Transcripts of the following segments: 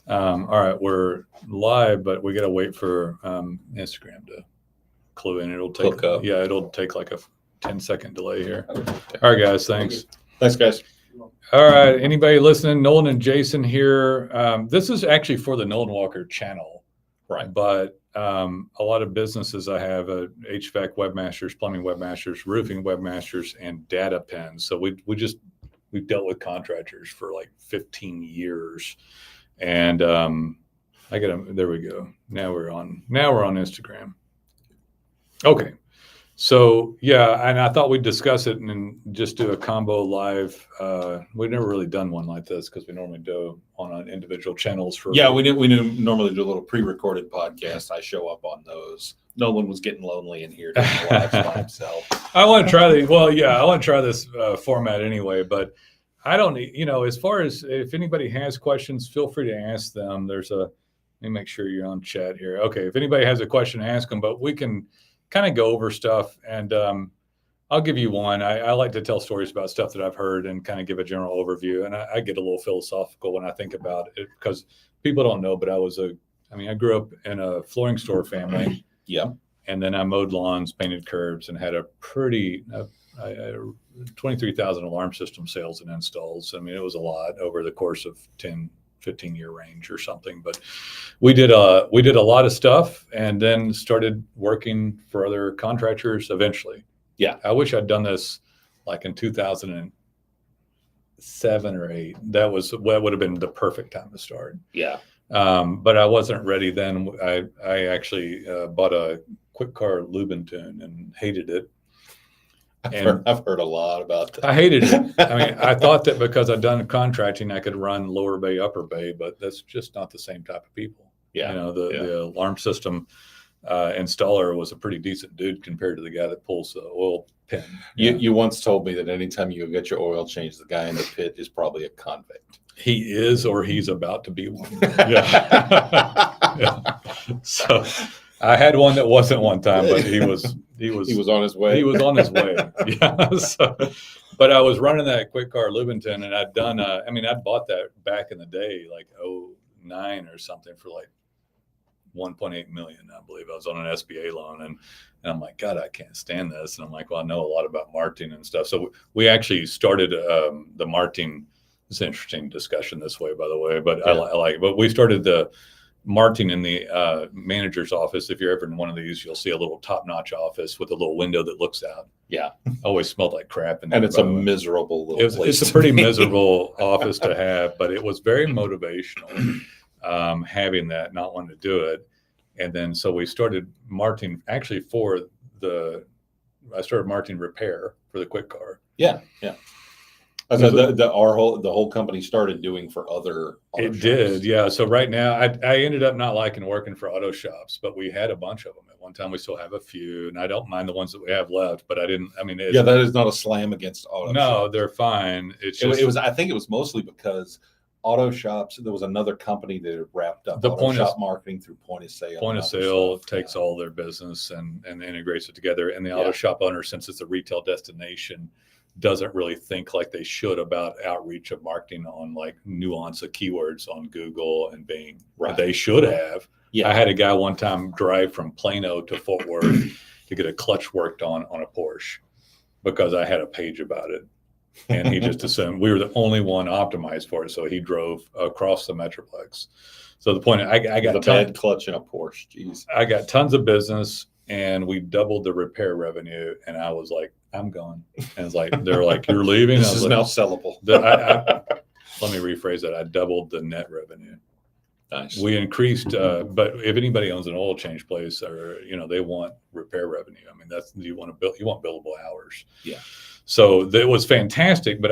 All right, we're live, but we got to wait for Instagram to clue in. It'll take it'll take like a 10-second delay here. All right, guys, thanks. Thanks, guys. All right, anybody listening? Nolen and Jason here. This is actually for the Nolen Walker channel, Right? But a lot of businesses I have: HVAC webmasters, plumbing webmasters, roofing webmasters, and data pens. So we've dealt with contractors for like 15 years. And there we go. Now we're on Instagram. Okay. So yeah, and I thought we'd discuss it and just do a combo live. We've never really done one like this because we normally do on individual channels for. Yeah, we normally do a little pre-recorded podcast. I show up on those. Nolen was getting lonely in here doing the lives by himself. I want to try I want to try this format anyway, but I don't, as far as if anybody has questions, feel free to ask them. Let me make sure you're on chat here. Okay. If anybody has a question, ask them, but we can kind of go over stuff and I'll give you one. I like to tell stories about stuff that I've heard and kind of give a general overview. And I get a little philosophical when I think about it because people don't know, but I grew up in a flooring store family. Yeah. And then I mowed lawns, painted curbs, and had a pretty 23,000 alarm system sales and installs. I mean, it was a lot over the course of 10, 15 year range or something, but we did a lot of stuff and then started working for other contractors eventually. Yeah. I wish I'd done this like in 2007 or 8. That would have been the perfect time to start. Yeah. But I wasn't ready then. I actually bought a quick car Lubentune and hated it. I've heard a lot about that. I hated it. I mean, I thought that because I'd done contracting, I could run lower bay, upper bay, but that's just not the same type of people. Yeah. The alarm system installer was a pretty decent dude compared to the guy that pulls the oil pin. You once told me that anytime you get your oil changed, the guy in the pit is probably a convict. He is, or he's about to be one. Yeah. So I had one that wasn't one time, but he was on his way. He was on his way. Yeah. So, but I was running that quick car Lubentune, and I'd done. I'd bought that back in the day, like 2009 or something, for like 1.8 million. I believe I was on an SBA loan, and I'm like, God, I can't stand this. And I'm like, well, I know a lot about marketing and stuff. So we actually started the marketing. It's an interesting discussion this way, by the way, but yeah. I like it. But we started the marketing in the manager's office. If you're ever in one of these, you'll see a little top-notch office with a little window that looks out. Yeah. Always smelled like crap. And it's a miserable little place. It's a pretty miserable office to have, but it was very motivational having that, not wanting to do it. And then so we started marketing actually I started marketing repair for the quick car. Yeah. Yeah. The whole company started doing for other auto shops. Did, yeah. So right now, I ended up not liking working for auto shops, but we had a bunch of them at one time. We still have a few, and I don't mind the ones that we have left. But I didn't. I mean, that is not a slam against auto. No, shops. They're fine. It was. I think it was mostly because auto shops. There was another company that had wrapped up the auto shop marketing through point of sale. Point of sale takes all their business and integrates it together. And the auto shop owner, since it's a retail destination, doesn't really think like they should about outreach of marketing on like nuance of keywords on Google and Bing. Right. They should have. Yeah. I had a guy one time drive from Plano to Fort Worth to get a clutch worked on a Porsche because I had a page about it. And he just assumed we were the only one optimized for it. So he drove across the Metroplex. So the point, I got the bad clutch in a Porsche. Jeez. I got tons of business and we doubled the repair revenue. And I was like, I'm gone. And it's like, they're like, you're leaving. This is now sellable. Let me rephrase that. I doubled the net revenue. Nice. We increased, but if anybody owns an oil change place or, they want repair revenue. I mean, you want billable hours. Yeah. So it was fantastic, but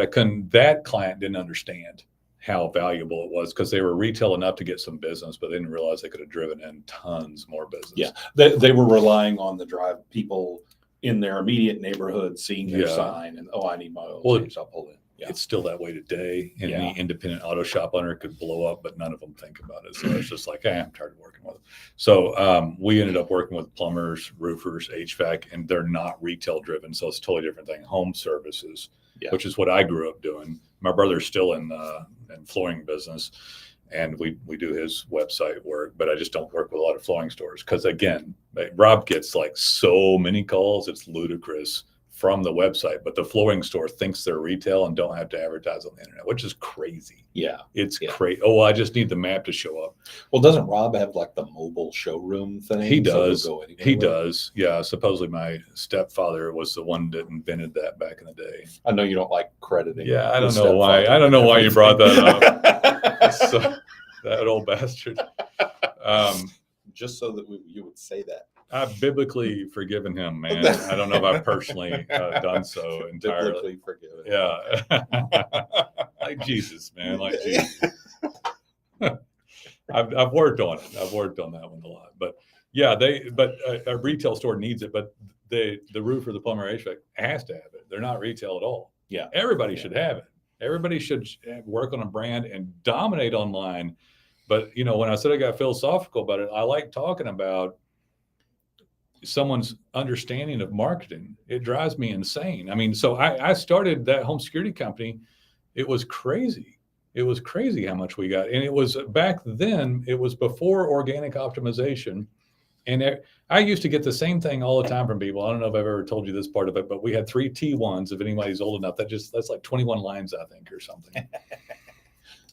that client didn't understand how valuable it was because they were retail enough to get some business, but they didn't realize they could have driven in tons more business. Yeah. They were relying on the drive people in their immediate neighborhood seeing their sign and, I need my oil change, I'll pull in. Yeah. It's still that way today. And any independent auto shop owner could blow up, but none of them think about it. So it's just like, I'm tired of working with them. So we ended up working with plumbers, roofers, HVAC, and they're not retail driven. So it's a totally different thing. Home services, which is what I grew up doing. My brother's still in flooring business. and we do his website work, but I just don't work with a lot of flooring stores because, again, Rob gets like so many calls, it's ludicrous from the website, but the flooring store thinks they're retail and don't have to advertise on the internet, which is crazy. Yeah. It's crazy. Oh, I just need the map to show up. Well, doesn't Rob have like the mobile showroom thing? He does. So he does. Yeah. Supposedly my stepfather was the one that invented that back in the day. I know you don't like crediting. Yeah. I don't know why. I don't know why you brought that up. So, that old bastard. Just so that you would say that. I've biblically forgiven him, man. I don't know if I've personally done so entirely. Biblically forgiven. Yeah. Like Jesus, man. Like Jesus. I've worked on it. I've worked on that one a lot. But yeah, a retail store needs it, but the roofer, the plumber, HVAC has to have it. They're not retail at all. Yeah. Everybody should have it. Everybody should work on a brand and dominate online. But, when I said I got philosophical about it, I like talking about someone's understanding of marketing. It drives me insane. I mean, so I started that home security company. It was crazy. It was crazy how much we got. And it was back then, it was before organic optimization. And I used to get the same thing all the time from people. I don't know if I've ever told you this part of it, but we had 3 T1s. If anybody's old enough, that's like 21 lines, I think, or something.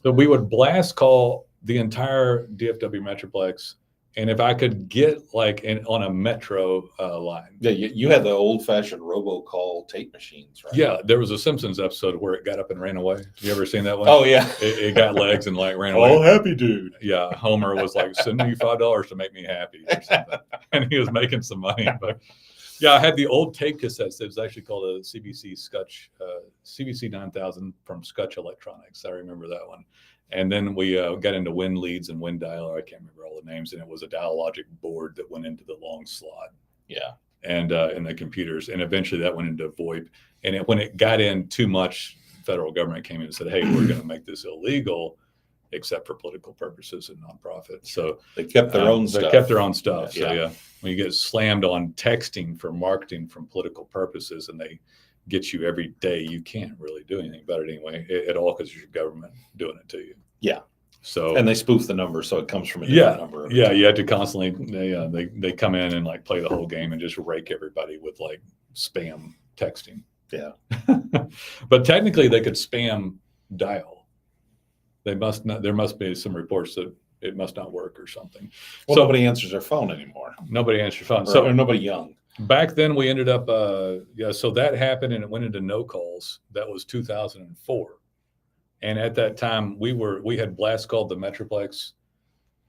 So we would blast call the entire DFW Metroplex. And if I could get on a metro line. Yeah, you had the old-fashioned robocall tape machines, right? Yeah, there was a Simpsons episode where it got up and ran away. You ever seen that one? Oh, yeah. It got legs and ran away. Oh, happy dude. Yeah, Homer was like, send me $5 to make me happy or something. And he was making some money. But yeah, I had the old tape cassettes. It was actually called a CBC Scutch, CBC 9000 from Scutch Electronics. I remember that one. And then we got into wind leads and wind dialer. I can't remember all the names. And it was a Dialogic board that went into the long slot. Yeah. And in the computers. And eventually that went into VoIP. And when it got in too much, federal government came in and said, hey, we're going to make this illegal, except for political purposes and nonprofit. So they kept their own stuff. They kept their own stuff. Yeah. So yeah, when you get slammed on texting for marketing from political purposes and they get you every day, you can't really do anything about it anyway at all because it's your government doing it to you. Yeah. So and they spoof the number, so it comes from a different number. Yeah, you have to constantly they come in and play the whole game and just rake everybody with spam texting. Yeah. But technically they could spam dial. They must not. There must be some reports that it must not work or something. Well, so nobody answers their phone anymore. Nobody answers your phone. Or nobody young. Back then we ended up, so that happened and it went into no calls. That was 2004. And at that time we had blast called the Metroplex.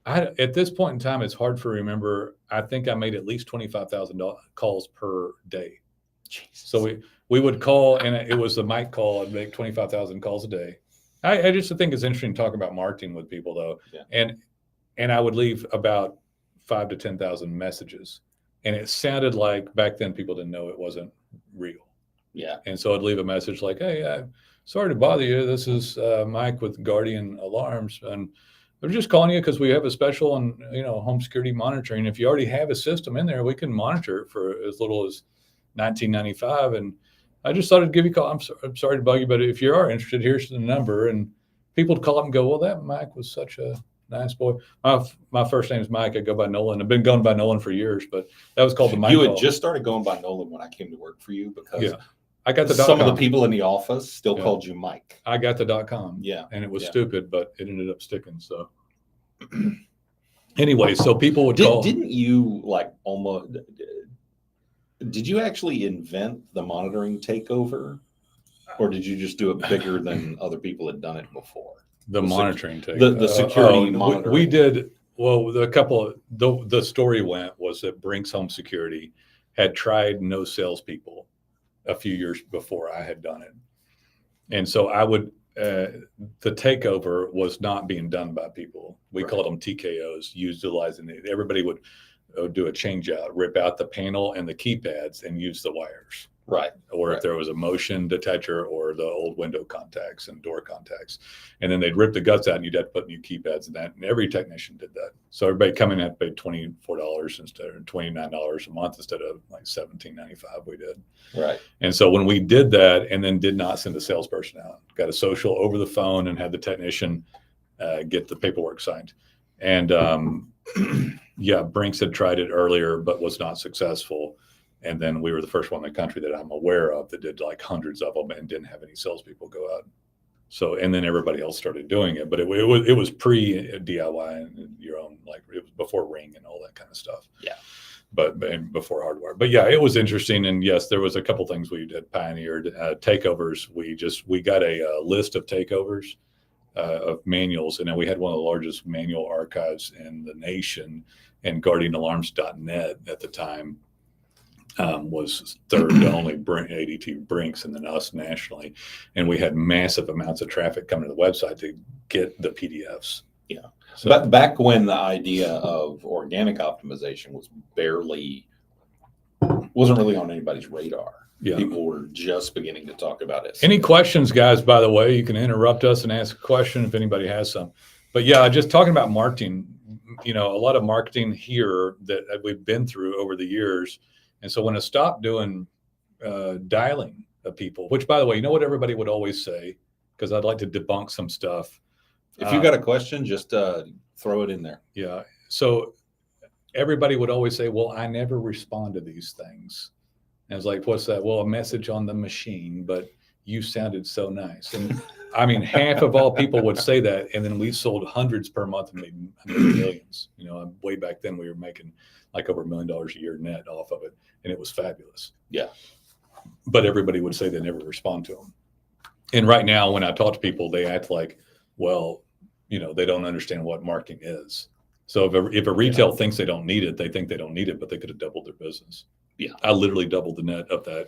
At this point in time, it's hard to remember. I think I made at least 25,000 calls per day. Jesus. So we would call and it was the mic call. I'd make 25,000 calls a day. I just think it's interesting to talk about marketing with people though. Yeah. And I would leave about 5,000 to 10,000 messages. And it sounded like back then people didn't know it wasn't real. Yeah. And so I'd leave a message like, hey, sorry to bother you. This is Mike with Guardian Alarms. And I'm just calling you because we have a special on, home security monitoring. If you already have a system in there, we can monitor it for as little as $19.95. And I just thought I'd give you a call. I'm sorry to bug you, but if you are interested, here's the number. And people would call up and go, well, that Mike was such a nice boy. My first name is Mike. I go by Nolen. I've been going by Nolen for years, but that was called the Mike. You had just started going by Nolen when I came to work for you because I got the some of the people in the office still called you Mike. I got the .com. Yeah. And it was stupid, but it ended up sticking. So anyway, so people would call. Didn't you did you actually invent the monitoring takeover? Or did you just do it bigger than other people had done it before? The monitoring takeover. The security monitoring. We did, well, the story was that Brinks Home Security had tried no salespeople a few years before I had done it. And so the takeover was not being done by people. We called them TKOs, utilizing it. Everybody would do a change out, rip out the panel and the keypads and use the wires. Right. Or if there was a motion detector or the old window contacts and door contacts. And then they'd rip the guts out and you'd have to put new keypads in that. And every technician did that. So everybody coming in had to pay $24 instead of $29 a month instead of like $17.95 we did. Right. And so when we did that and then did not send a salesperson out, got a social over the phone and had the technician get the paperwork signed. And yeah, Brinks had tried it earlier, but was not successful. And then we were the first one in the country that I'm aware of that did like hundreds of them and didn't have any salespeople go out. So, and then everybody else started doing it, but it was pre DIY and your own, like it was before Ring and all that kind of stuff. Yeah. But before hardware. But yeah, it was interesting. And yes, there was a couple things we did pioneered. Takeovers. We got a list of takeovers of manuals, and then we had one of the largest manual archives in the nation. And GuardianAlarms.net at the time was third to only ADT Brinks and then us nationally. And we had massive amounts of traffic coming to the website to get the PDFs. Yeah. So, but back when the idea of organic optimization wasn't really on anybody's radar. Yeah. People were just beginning to talk about it. Any questions, guys, by the way, you can interrupt us and ask a question if anybody has some. But yeah, just talking about marketing, a lot of marketing here that we've been through over the years. And so when I stopped doing dialing of people, which by the way, you know what everybody would always say, because I'd like to debunk some stuff. If you got a question, just throw it in there. Yeah. So everybody would always say, well, I never respond to these things. And I was like, what's that? Well, a message on the machine, but you sounded so nice. And I mean, half of all people would say that. And then we sold hundreds per month and made millions. Way back then we were making like over $1 million a year net off of it. And it was fabulous. Yeah. But everybody would say they never respond to them. And right now, when I talk to people, they act like, well, they don't understand what marketing is. So if a retail thinks they don't need it, they think they don't need it, but they could have doubled their business. Yeah. I literally doubled the net of that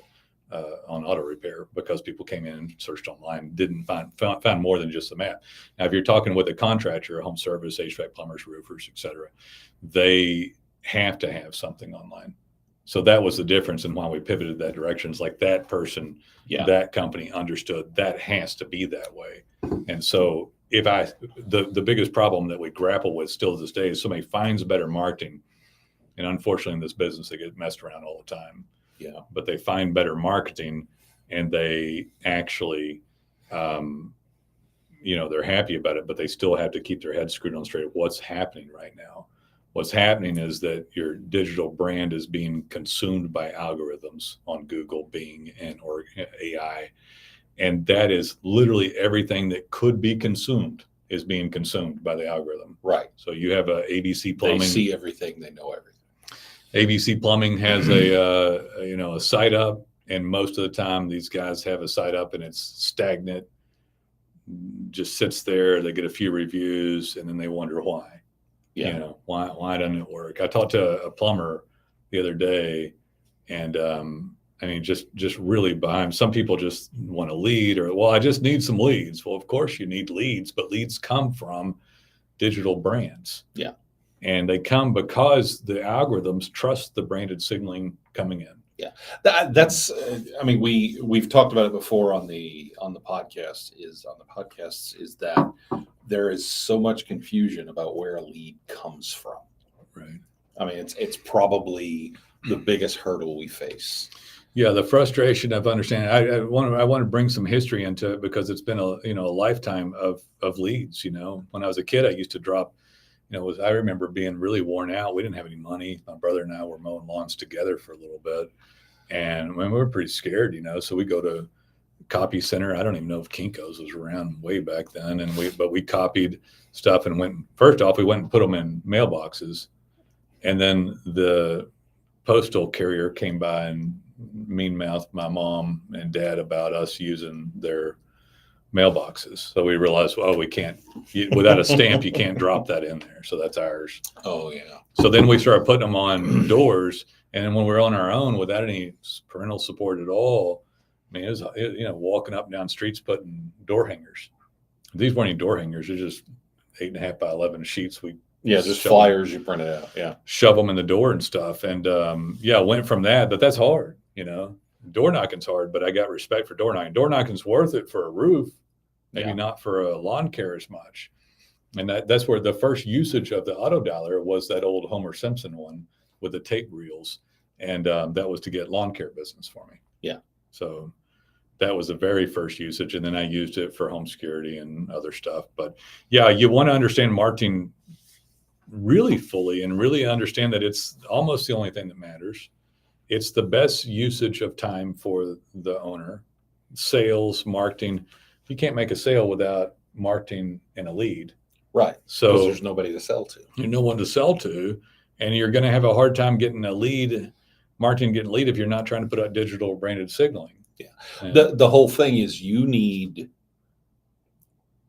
on auto repair because people came in and searched online, didn't found more than just the map. Now, if you're talking with a contractor, a home service, HVAC plumbers, roofers, et cetera, they have to have something online. So that was the difference in why we pivoted that direction. It's like that person, that company understood that has to be that way. And so the biggest problem that we grapple with still to this day is somebody finds better marketing. And unfortunately in this business, they get messed around all the time. Yeah. But they find better marketing and they actually, they're happy about it, but they still have to keep their head screwed on straight. What's happening right now? What's happening is that your digital brand is being consumed by algorithms on Google, Bing, or AI. And that is literally everything that could be consumed is being consumed by the algorithm. Right. So you have a ABC Plumbing. They see everything. They know everything. ABC Plumbing has a site up, and most of the time these guys have a site up and it's stagnant, just sits there. They get a few reviews and then they wonder why. Yeah. Why doesn't it work? I talked to a plumber the other day, and just really behind. Some people just want a lead, or I just need some leads. Well, of course you need leads, but leads come from digital brands. Yeah. And they come because the algorithms trust the branded signaling coming in. Yeah, we've talked about it before on the podcast. Is that there is so much confusion about where a lead comes from. Right. I mean, it's probably the biggest hurdle we face. Yeah, the frustration of understanding. I want to bring some history into it because it's been a lifetime of leads. When I was a kid, I used to drop. I remember being really worn out. We didn't have any money. My brother and I were mowing lawns together for a little bit. And we were pretty scared, so we go to Copy Center. I don't even know if Kinko's was around way back then. But we copied stuff and we went and put them in mailboxes. And then the postal carrier came by and mean-mouthed my mom and dad about us using their mailboxes. So we realized, we can't, without a stamp, you can't drop that in there. So that's ours. Oh yeah. So then we started putting them on doors. And then when we were on our own without any parental support at all, it was, walking up and down streets, putting door hangers. These weren't even door hangers. They're just 8.5 by 11 sheets. Just flyers you printed out. Yeah. Shove them in the door and stuff. And went from that, but that's hard, Door knocking's hard, but I got respect for door knocking. Door knocking's worth it for a roof, maybe not for a lawn care as much. And that's where the first usage of the auto dialer was that old Homer Simpson one with the tape reels. And that was to get lawn care business for me. Yeah. So, That was the very first usage. And then I used it for home security and other stuff. But yeah, you want to understand marketing really fully and really understand that it's almost the only thing that matters. It's the best usage of time for the owner. Sales, marketing. You can't make a sale without marketing and a lead. Right. So because there's nobody to sell to. You're no one to sell to, and you're going to have a hard time getting a lead, marketing getting a lead if you're not trying to put out digital branded signaling. Yeah. And The whole thing is you need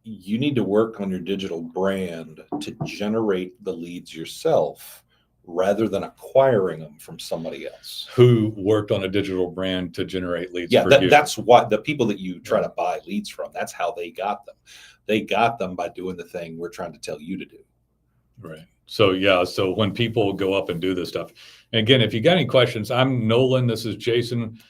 to work on your digital brand to generate the leads yourself rather than acquiring them from somebody else. who worked on a digital brand to generate leads Yeah, for you. that's why the people that you try to buy leads from, that's how they got them. They got them by doing the thing we're trying to tell you to do. Right. So yeah, so when people go up and do this stuff, and again, if you got any questions, I'm Nolen. This is Jason.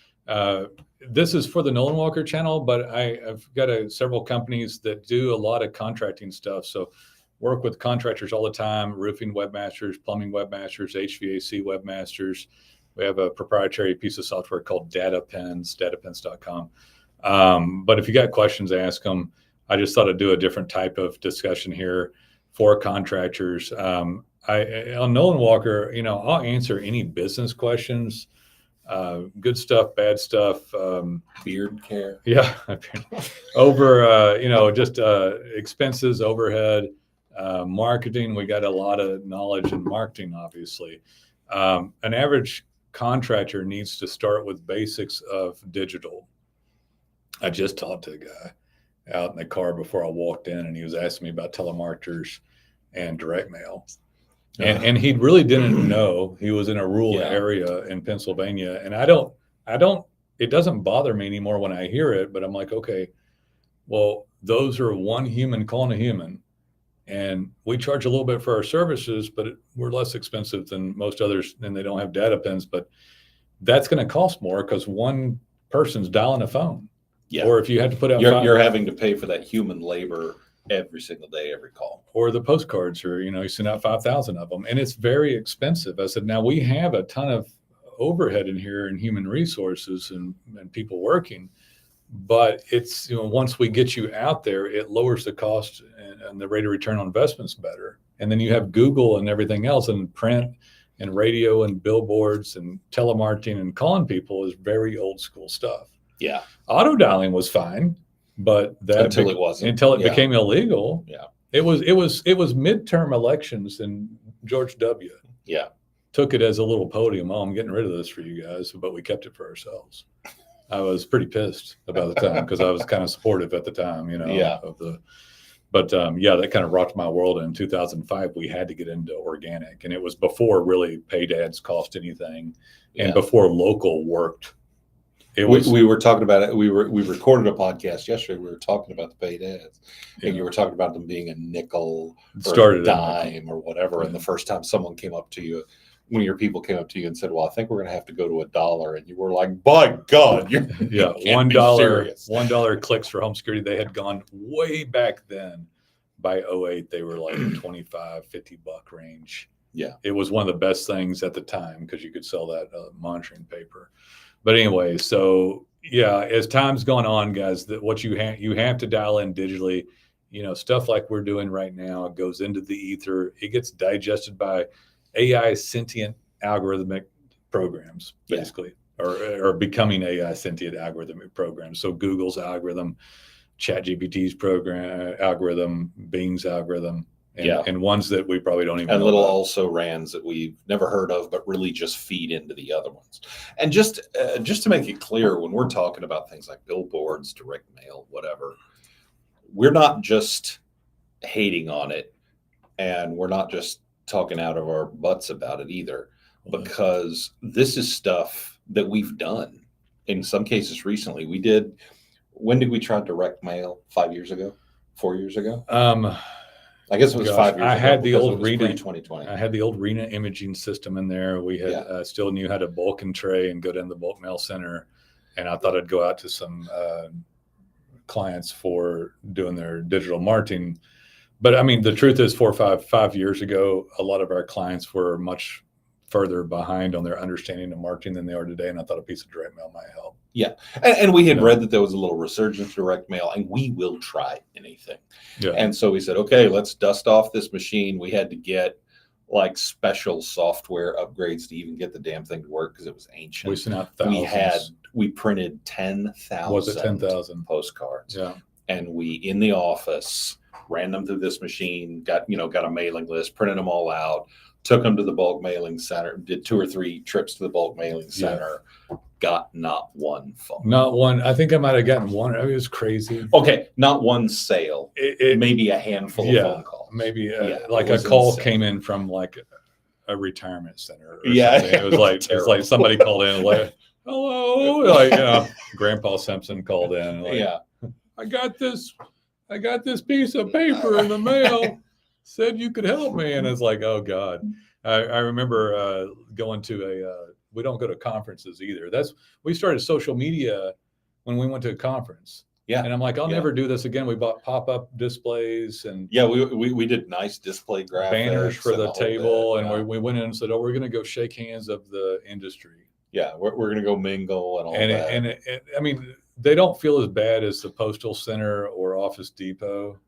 This is for the Nolen Walker channel, but I've got several companies that do a lot of contracting stuff. So work with contractors all the time: roofing webmasters, plumbing webmasters, HVAC webmasters. We have a proprietary piece of software called datapens, datapens.com. But if you got questions, ask them. I just thought I'd do a different type of discussion here for contractors. On Nolen Walker, I'll answer any business questions, good stuff, bad stuff, Beard care. yeah, over, just expenses, overhead, marketing. We got a lot of knowledge in marketing, obviously. An average contractor needs to start with basics of digital. I just talked to a guy out in the car before I walked in, and he was asking me about telemarketers and direct mail. And he really didn't know. He was in a rural area in Pennsylvania. And it doesn't bother me anymore when I hear it, but I'm like, okay, well, those are one human calling a human. And we charge a little bit for our services, but we're less expensive than most others, and they don't have data pins. But that's going to cost more because one person's dialing a phone. Yeah. Or if you had to put out, you're having to pay for that human labor every single day, every call. Or the postcards, or you send out 5,000 of them, and it's very expensive. I said, now we have a ton of overhead in here and human resources and people working, but it's once we get you out there, it lowers the cost and the rate of return on investment's better. And then you have Google and everything else, and print and radio and billboards and telemarketing and calling people is very old school stuff. Yeah. Auto dialing was fine, but until it wasn't. Until it became illegal. Yeah. It was midterm elections, and George W. Yeah. took it as a little podium. Oh, I'm getting rid of this for you guys, but we kept it for ourselves. I was pretty pissed about the time because I was kind of supportive at the time, But that kind of rocked my world. In 2005, we had to get into organic, and it was before really paid ads cost anything, and before local worked. We were talking about it. We recorded a podcast yesterday. We were talking about the paid ads, and you were talking about them being a nickel or a dime or whatever. And the first time someone came up to you, one of your people came up to you and said, "Well, I think we're going to have to go to $1," and you were like, "By God, you $1 clicks for home security." They had gone way back then. By 2008, they were like $25, $50 range. Yeah, it was one of the best things at the time because you could sell that monitoring paper. But anyway, so as time's gone on, guys, that what you have to dial in digitally, stuff like we're doing right now, it goes into the ether. It gets digested by AI sentient algorithmic programs, basically, or becoming AI sentient algorithmic programs. So Google's algorithm, ChatGPT's algorithm, Bing's algorithm. And ones that we probably don't even and know little about. also rans that we've never heard of, but really just feed into the other ones. And just to make it clear, when we're talking about things like billboards, direct mail, whatever, we're not just hating on it, and we're not just talking out of our butts about it either, because this is stuff that we've done in some cases recently. When did we try direct mail? 5 years ago? 4 years ago? I guess it was 5 years ago. I had the old RENA 2020. I had the old RENA imaging system in there. We had still knew how to bulk and tray and go down to the bulk mail center. And I thought I'd go out to some clients for doing their digital marketing. But I mean, the truth is 5 years ago, a lot of our clients were much further behind on their understanding of marketing than they are today. And I thought a piece of direct mail might help. And we had Yeah. read that there was a little resurgence of direct mail, and we will try anything. Yeah. And so we said, okay, let's dust off this machine. We had to get like special software upgrades to even get the damn thing to work because it was ancient. We sent out thousands. We printed 10,000 Was it 10,000 postcards. Yeah. And we, in the office, ran them through this machine, got a mailing list, printed them all out, took them to the bulk mailing center, did 2 or 3 trips to the bulk mailing center, got not one phone. Not one. I think I might have gotten one. I mean, it was crazy. Okay, not one sale. Maybe a handful of phone calls. Maybe like a call came in from like a retirement center. Or Yeah, something. It was like somebody called in like, hello, like Grandpa Simpson called in. Like, I got this piece of paper in the mail. Said you could help me, and it's like, oh God. I remember going to we don't go to conferences either. We started social media when we went to a conference. Yeah. And I'm like, I'll never do this again. We bought pop-up displays and we did nice display graphics, banners for the table. And we went in and said, oh, we're going to go shake hands of the industry. Yeah. We're going to go mingle and all that. And I mean, they don't feel as bad as the Postal Center or Office Depot,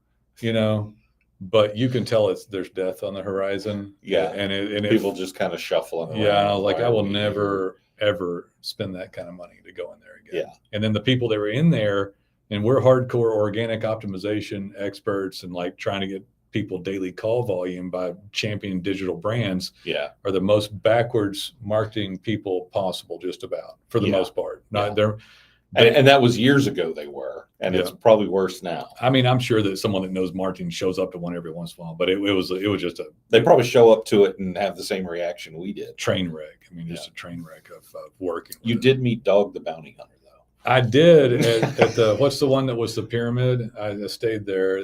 but you can tell there's death on the horizon. Yeah. And people just kind of shuffling around. Yeah. And I was like, I will never, ever spend that kind of money to go in there again. Yeah. And then the people that were in there, and we're hardcore organic optimization experts and like trying to get people daily call volume by championing digital brands are the most backwards marketing people possible, just about, for the most part. And that was years ago they were, and it's probably worse now. I mean, I'm sure that someone that knows marketing shows up to one every once in a while, but it was just they probably show up to it and have the same reaction we did. Train wreck. I mean, just a train wreck of working. You did meet Dog the Bounty Hunter. I did at the what's the one that was the pyramid? I stayed there.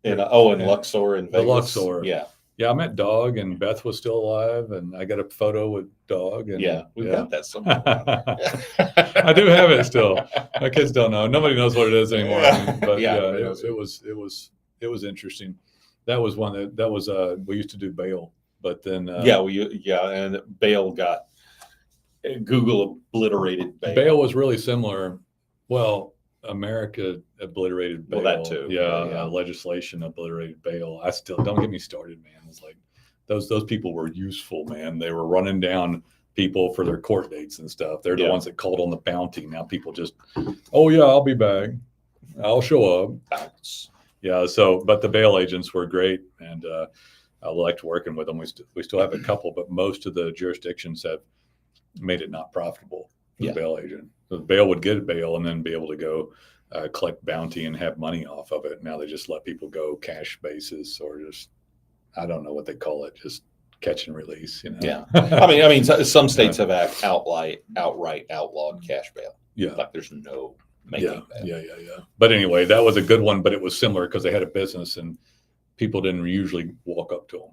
In Luxor in Vegas. The Luxor. Yeah. I met Dog, and Beth was still alive, and I got a photo with Dog. And we've got that somewhere. I do have it still. My kids don't know. Nobody knows what it is anymore. But it was interesting. That was one that was we used to do bail, but then and bail got. Google obliterated bail. Bail was really similar. Well, America obliterated bail. Well, that too. Legislation obliterated bail. I still, don't get me started, man. It's like those people were useful, man. They were running down people for their court dates and stuff. They're the ones that called on the bounty. Now people just, oh yeah, I'll be back. I'll show up. Bounce. Yeah. So, but the bail agents were great, and I liked working with them. We still have a couple, but most of the jurisdictions have made it not profitable for the bail agent. So the bail would get a bail and then be able to go collect bounty and have money off of it. Now they just let people go cash basis, or just, I don't know what they call it, just catch and release. Yeah. I mean, some states have outright outlawed cash bail. Yeah. Like there's no making bail. Yeah. But anyway, that was a good one, but it was similar because they had a business and people didn't usually walk up to them.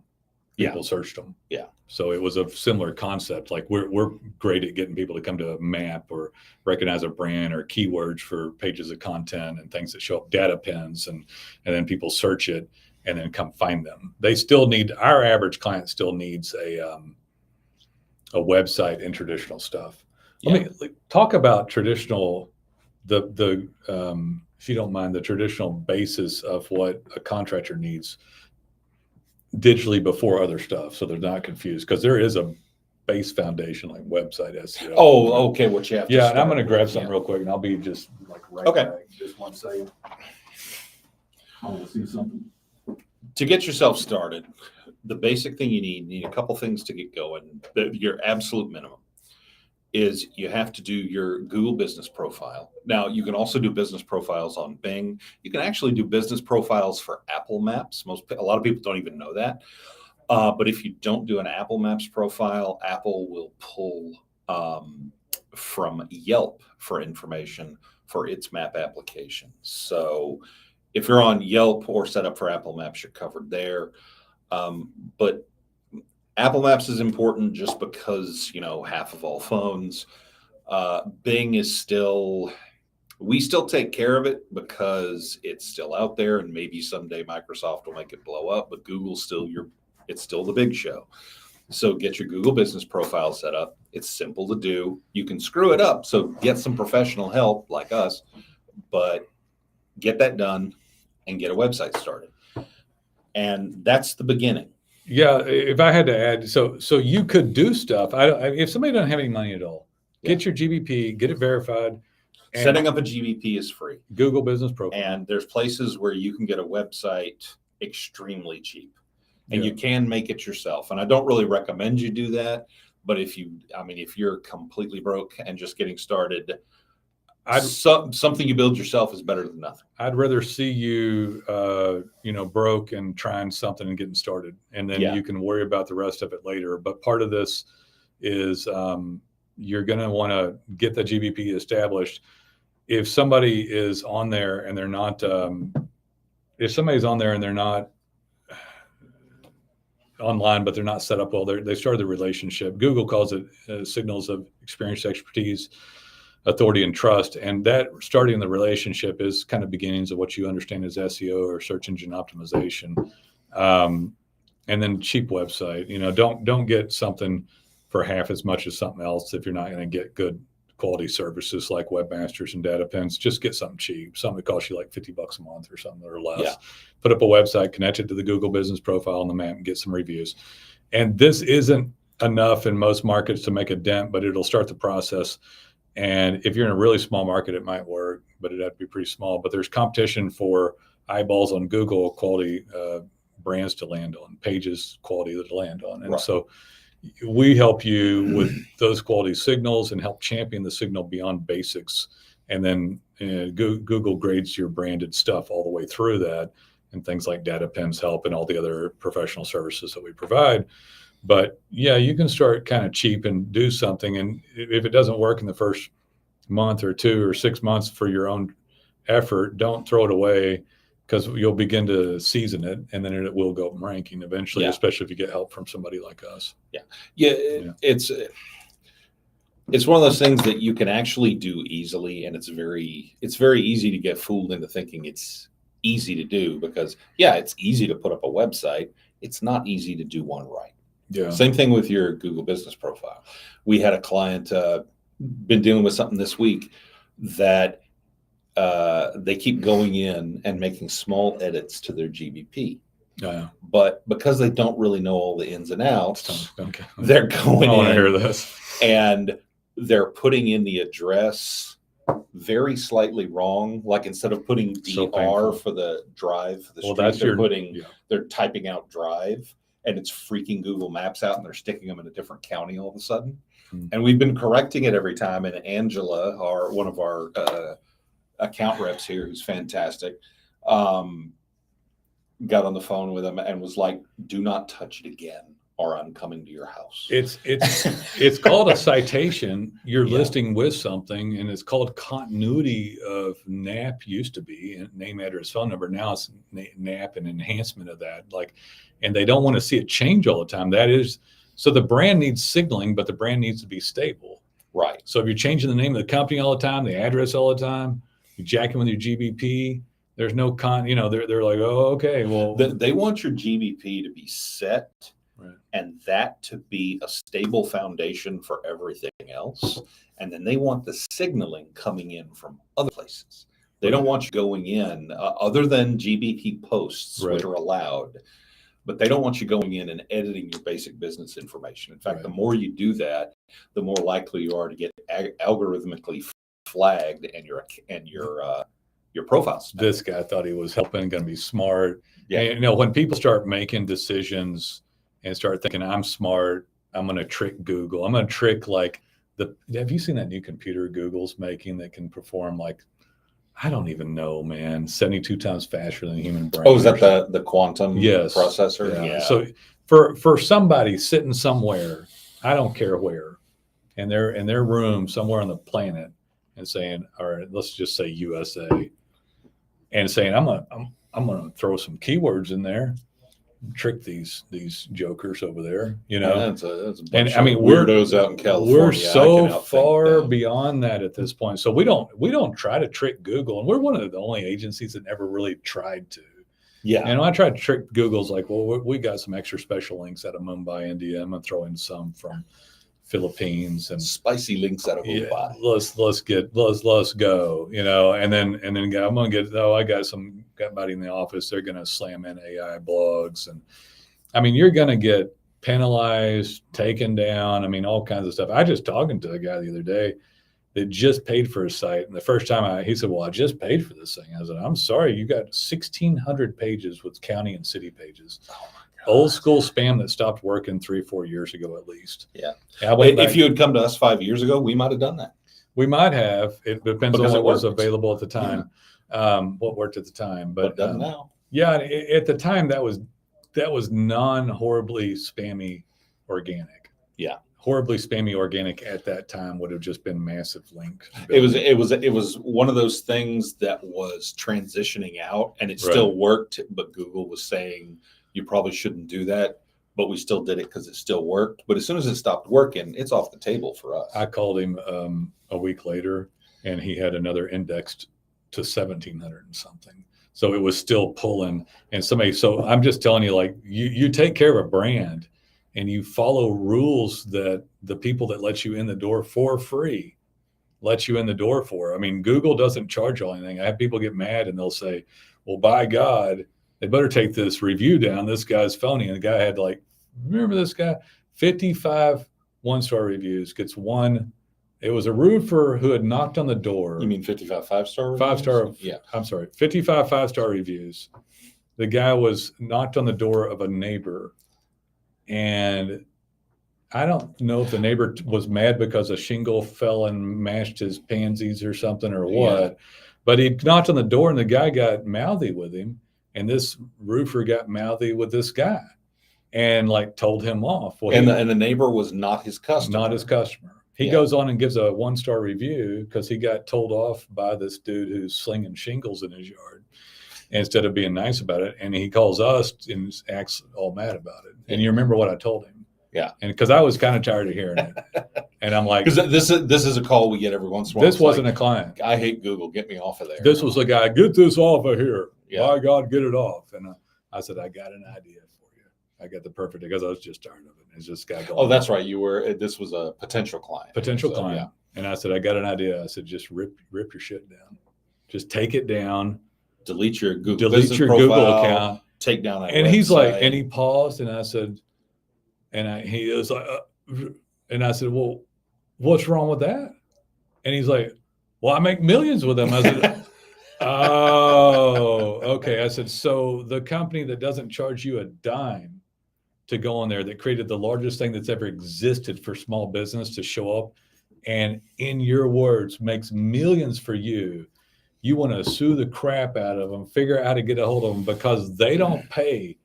People searched them. Yeah. So it was a similar concept. Like we're great at getting people to come to a map or recognize a brand or keywords for pages of content and things that show up, data pins, and then people search it and then come find them. They still need, our average client still needs a website and traditional stuff. Let me talk about traditional, the if you don't mind, the traditional basis of what a contractor needs digitally before other stuff, so they're not confused, because there is a base foundation like website SEO. Oh, okay. What you have to and I'm going to grab something real quick, and I'll be just like back. Just 1 second. I want to see something. To get yourself started, the basic thing you need a couple things to get going. Your absolute minimum is you have to do your Google business profile. Now, you can also do business profiles on Bing. You can actually do business profiles for Apple Maps. A lot of people don't even know that. But if you don't do an Apple Maps profile, Apple will pull from Yelp for information for its map application. So if you're on Yelp or set up for Apple Maps, you're covered there. But Apple Maps is important just because, half of all phones. Bing is still, we still take care of it because it's still out there, and maybe someday Microsoft will make it blow up, but Google's still it's still the big show. So get your Google business profile set up. It's simple to do. You can screw it up. So get some professional help like us, but get that done and get a website started. And that's the beginning. Yeah, if I had to add, so you could do stuff. If somebody doesn't have any money at all, get your GBP, get it verified. Setting up a GBP is free. Google Business Profile. And there's places where you can get a website extremely cheap, and you can make it yourself. And I don't really recommend you do that, but if you're completely broke and just getting started, something you build yourself is better than nothing. I'd rather see you, broke and trying something and getting started, and then you can worry about the rest of it later. But part of this is you're going to want to get the GBP established. If somebody is on there and they're not, if somebody's on there and they're not online, but they're not set up well, they started the relationship. Google calls it signals of experience, expertise, authority, and trust. And that starting the relationship is kind of beginnings of what you understand as SEO or search engine optimization. And then cheap website, don't get something for half as much as something else if you're not going to get good quality services like webmasters and data pins. Just get something cheap, something that costs you like $50 a month or something or less. Put up a website, connect it to the Google business profile on the map, and get some reviews. And this isn't enough in most markets to make a dent, but it'll start the process. And if you're in a really small market, it might work, but it'd have to be pretty small. But there's competition for eyeballs on Google, quality brands to land on, pages, quality to land on. And so we help you with those quality signals and help champion the signal beyond basics. And then Google grades your branded stuff all the way through that. And things like data pins help and all the other professional services that we provide. But you can start kind of cheap and do something. And if it doesn't work in the first month or 2 or 6 months for your own effort, don't throw it away, because you'll begin to season it, and then it will go up in ranking eventually, especially if you get help from somebody like us. It's one of those things that you can actually do easily, and it's very easy to get fooled into thinking it's easy to do, because it's easy to put up a website. It's not easy to do one right. Same thing with your Google business profile. We had a client been dealing with something this week that they keep going in and making small edits to their GBP. But because they don't really know all the ins and outs, they're going in, hear this, and they're putting in the address very slightly wrong. Like instead of putting DR for the drive, they're typing out drive, and it's freaking Google Maps out, and they're sticking them in a different county all of a sudden. And we've been correcting it every time. And Angela, one of our account reps here, who's fantastic, got on the phone with him and was like, "Do not touch it again, or I'm coming to your house." It's called a citation. You're listing with something, and it's called continuity of NAP. Used to be name, address, phone number. Now it's NAP and enhancement of that. And they don't want to see it change all the time. So the brand needs signaling, but the brand needs to be stable. Right. So if you're changing the name of the company all the time, the address all the time, you're jacking with your GBP, there's no they're like, oh, okay, well. They want your GBP to be set, and that to be a stable foundation for everything else. And then they want the signaling coming in from other places. They don't want you going in, other than GBP posts, which are allowed. But they don't want you going in and editing your basic business information. In fact, the more you do that, the more likely you are to get algorithmically flagged and your profiles. This guy thought he was going to be smart. And, when people start making decisions and start thinking, I'm smart, I'm going to trick Google. I'm going to trick have you seen that new computer Google's making that can perform I don't even know, man, 72 times faster than the human brain. Oh, is that the quantum processor? Yeah. So for somebody sitting somewhere, I don't care where, and they're in their room somewhere on the planet, and saying, all right, let's just say USA, and saying, I'm gonna throw some keywords in there, trick these jokers over there, That's a bunch and of weirdos out in California. We're so far beyond that at this point. So we don't try to trick Google, and we're one of the only agencies that never really tried to. Yeah. And I tried to trick Google's like, well, we got some extra special links out of Mumbai, India. I'm gonna throw in some from Philippines and Spicy links out of yeah, Mumbai. let's go, and then I'm gonna get I got somebody in the office. They're gonna slam in AI blogs, and I mean you're gonna get penalized, taken down. I mean all kinds of stuff. I just talking to a guy the other day that just paid for his site, and the first time he said, "Well, I just paid for this thing." I said, "I'm sorry, you got 1,600 pages with county and city pages." Oh my God. Old school spam that stopped working 3-4 years ago at least. Yeah. If If you had come to us 5 years ago, we might have done that. we might have. It depends Because on it what was worked. available at the time, what worked at the time. But doesn't now. Yeah, at the time that was non-horribly spammy organic. Yeah. Horribly spammy organic at that time would have just been massive link. It was one of those things that was transitioning out, and it Right. still worked. But Google was saying you probably shouldn't do that, but we still did it because it still worked. But as soon as it stopped working, it's off the table for us. I called him a week later, and he had another indexed to 1,700 and something. So it was still pulling. And so I'm just telling you, like you take care of a brand, and you follow rules that the people that let you in the door for free let you in the door for. I mean, Google doesn't charge you anything. I have people get mad and they'll say, well, by God, they better take this review down. This guy's phony. And the guy had remember this guy? 55 one-star reviews, gets one. It was a roofer who had knocked on the door. You mean 55 5-star reviews? 5-star. Yeah. I'm sorry. 55 5-star reviews. The guy was knocked on the door of a neighbor. And I don't know if the neighbor was mad because a shingle fell and mashed his pansies or something or what, Yeah. but he knocked on the door and the guy got mouthy with him. And this roofer got mouthy with this guy and told him off. Well, And the neighbor was not his customer. not his customer. He Yeah. goes on and gives a 1-star review because he got told off by this dude who's slinging shingles in his yard instead of being nice about it. And he calls us and acts all mad about it. And you remember what I told him? Yeah. And because I was kind of tired of hearing it. And I'm like, Because this is a call we get every once in a while. this It's wasn't like, a client. I hate Google. Get me off of there. This was the guy, get this off of here. Yeah. By God, get it off. And I said, I got an idea for you. I got the perfect, because I was just tired of it. It's just guy going. Oh, that's right. This was a potential client. Potential So, client. yeah. And I said, I got an idea. I said, just rip your shit down. Just take it down. Delete your Google Delete business your profile, Google account. Take down that And he's like, website. and he paused, and I said, he was like, and I said, well, what's wrong with that? And he's like, well, I make millions with them. I said, oh, okay. I said, so the company that doesn't charge you a dime to go on there, that created the largest thing that's ever existed for small business to show up, and in your words, makes millions for you. You want to sue the crap out of them, figure out how to get a hold of them, because they don't pay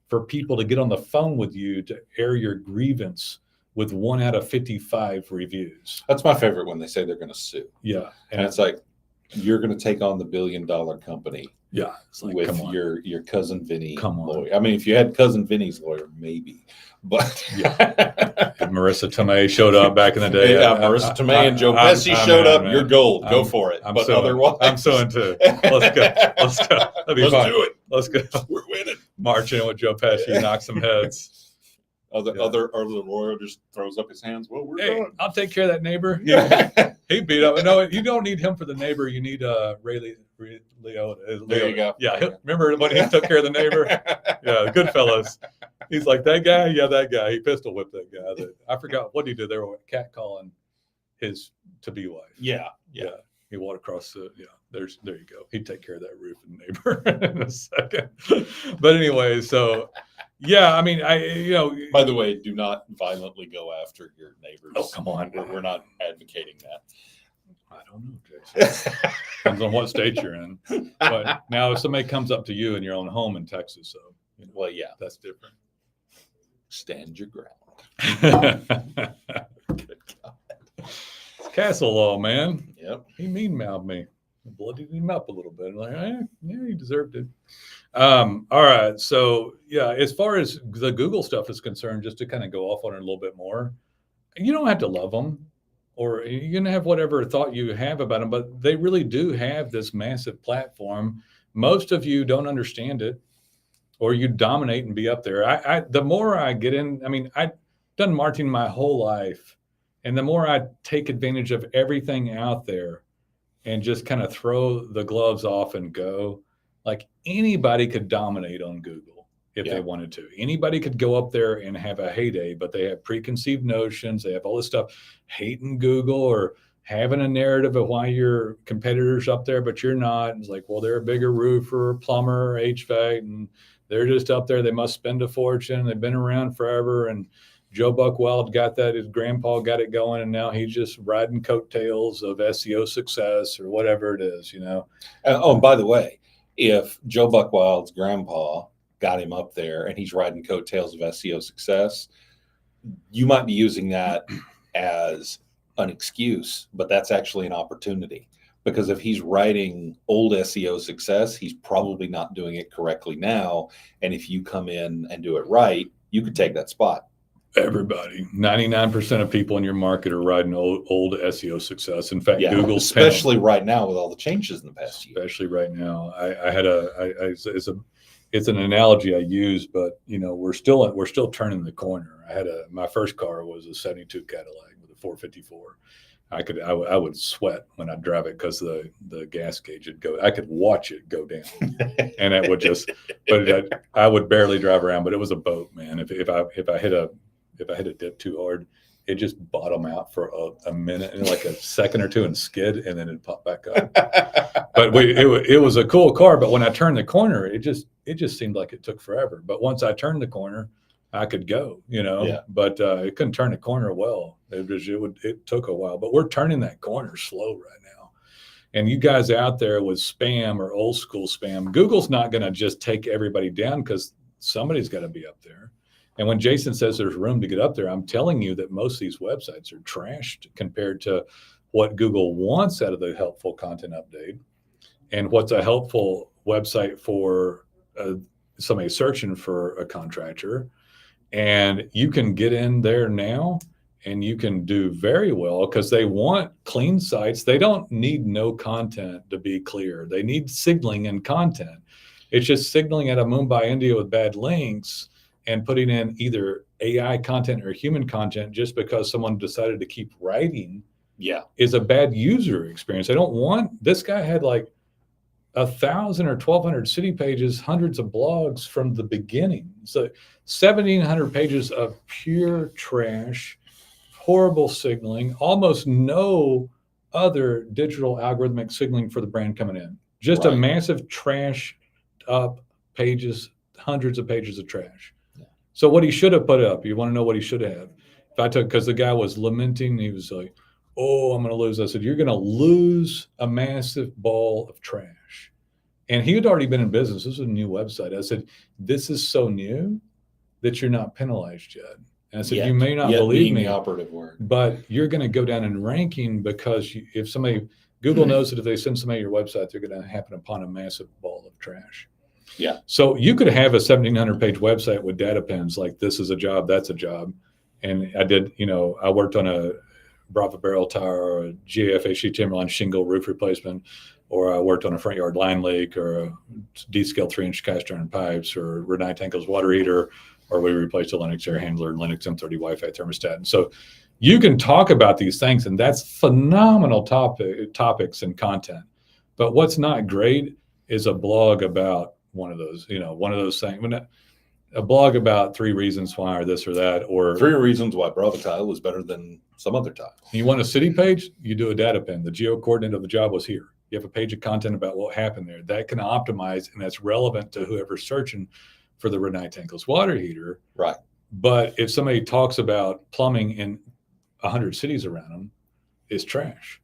for people to get on the phone with you to air your grievance with 1 out of 55 reviews. That's my favorite when they say they're going to sue. Yeah. And it's like, you're going to take on the $1 billion company Yeah. It's like, with come on. your cousin Vinny Come on. lawyer. I mean, if you had cousin Vinny's lawyer, maybe. But If Marissa Tomei showed up back in the day. yeah, Marissa Tomei and Joe Pesci showed up. You're gold. Go for it. But otherwise, I'm so into. Let's go. Let's go. That'd be Let's fun. do it. Let's go. We're winning. March in with Joe Pesci, knock some heads. Our Yeah. lawyer just throws up his hands. Well, we're Hey, done. I'll take care of that neighbor. Yeah. He beat up. No, you don't need him for the neighbor. You need Ray Liotta. There you go. Yeah, remember when he took care of the neighbor? Yeah, Goodfellas. He's like, that guy? Yeah, that guy. He pistol whipped that guy. I forgot what he did. They were catcalling his to-be wife. Yeah. He walked across the, there you go. He'd take care of that roof and neighbor in a second. But anyway, so, yeah, I mean, By the way, do not violently go after your neighbors. Oh, come on. We're not advocating that. I don't know, Jason. Depends on what state you're in. But now if somebody comes up to you in your own home in Texas, so Well, yeah. that's different. Stand your ground. It's castle law, man. Yep. He mean-mouthed me. Bloodied him up a little bit. I'm like, yeah, he deserved it. All right. So, yeah, as far as the Google stuff is concerned, just to kind of go off on it a little bit more, you don't have to love them, or you can have whatever thought you have about them, but they really do have this massive platform. Most of you don't understand it. or you dominate and be up there. The more I get in, I mean, I've done marketing my whole life, and the more I take advantage of everything out there and just kind of throw the gloves off and go, like anybody could dominate on Google if they wanted to. Anybody could go up there and have a heyday, but they have preconceived notions. They have all this stuff, hating Google or having a narrative of why your competitor's up there, but you're not. And it's like, well, they're a bigger roofer, plumber, HVAC, and they're just up there. They must spend a fortune. They've been around forever. And Joe Buckwald got that. His grandpa got it going, and now he's just riding coattails of SEO success or whatever it is, you know. Oh, and by the way, if Joe Buckwald's grandpa got him up there and he's riding coattails of SEO success, you might be using that as an excuse, but that's actually an opportunity. Because if he's writing old SEO success, he's probably not doing it correctly now. And if you come in and do it right, you could take that spot. Everybody, 99% of people in your market are riding old SEO success. In fact, Yeah, Google's especially right now with all the changes in the past year. Especially right now, it's an analogy I use, but you know, we're still turning the corner. My first car was a 72 Cadillac with a 454. I would sweat when I drive it because the gas gauge would go. I could watch it go down, and it would just. But I would barely drive around. But it was a boat, man. If I hit a dip too hard, it just bottom out for a minute and like a second or two and skid, and then it'd pop back up. But it was a cool car. But when I turned the corner, it just seemed like it took forever. But once I turned the corner, I could go, you know. Yeah. But it couldn't turn the corner well. It took a while. But we're turning that corner slow right now. And you guys out there with spam or old school spam, Google's not going to just take everybody down because somebody's got to be up there. And when Jason says there's room to get up there, I'm telling you that most of these websites are trashed compared to what Google wants out of the helpful content update and what's a helpful website for somebody searching for a contractor. And you can get in there now and you can do very well because they want clean sites. They don't need no content to be clear. They need signaling and content. It's just signaling out of Mumbai, India with bad links and putting in either AI content or human content just because someone decided to keep writing is a bad user experience. I don't want, this guy had like 1,000 or 1,200 city pages, hundreds of blogs from the beginning. So 1,700 pages of pure trash, horrible signaling, almost no other digital algorithmic signaling for the brand coming in. Just a massive trash up pages, hundreds of pages of trash. So what he should have put up, you want to know what he should have? Because the guy was lamenting, he was like, oh, I'm going to lose. I said, you're going to lose a massive ball of trash. And he had already been in business. This was a new website. I said, this is so new that you're not penalized yet. And I said, you may not believe me, the operative word, but you're going to go down in ranking because if somebody, Google knows that if they send somebody to your website, they're going to happen upon a massive ball of trash. Yeah. So you could have a 1,700 page website with data pins like this is a job, that's a job. And I did, you know, I worked on a Brava barrel tire or a GFHC Timberline shingle roof replacement, or I worked on a front yard line leak or a D-scale 3-inch cast iron pipes or Renai Tanko's water heater, or we replaced a Linux air handler, Linux M30 Wi-Fi thermostat. And so you can talk about these things and that's phenomenal topics and content. But what's not great is a blog about one of those, you know, one of those things. A blog about 3 reasons why or this or that, or 3 reasons why Brava tile is better than some other tile. You want a city page, you do a data pin. The geo coordinate of the job was here. You have a page of content about what happened there. That can optimize, and that's relevant to whoever's searching for the Renai Tanko's water heater. Right. But if somebody talks about plumbing in 100 cities around them, it's trash.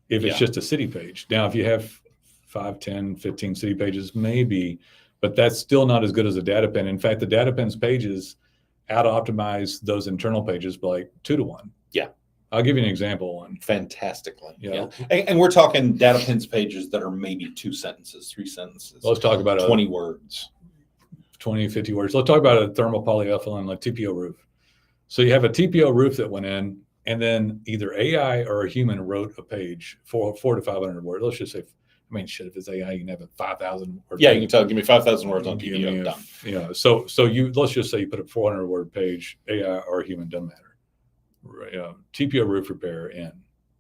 If it's just a city page. Now, if you have 5, 10, 15 city pages, maybe, but that's still not as good as a data pin. In fact, the data pin's pages out-optimize those internal pages by like 2 to 1. Yeah. I'll give you an example one. Fantastically. Yeah. And we're talking data pins pages that are maybe 2 sentences, 3 sentences. Let's talk about 20 words. 20, 50 words. Let's talk about a thermal polyethylene, like TPO roof. So you have a TPO roof that went in, and then either AI or a human wrote a page, 400 to 500 words. Let's just say I mean, shit, if it's AI, you can have a 5,000 word. Yeah, you can tell. Give me 5,000 words on Give TPO. me Done. So you let's just say you put a 400 word page, AI or human, doesn't matter. TPO roof repair in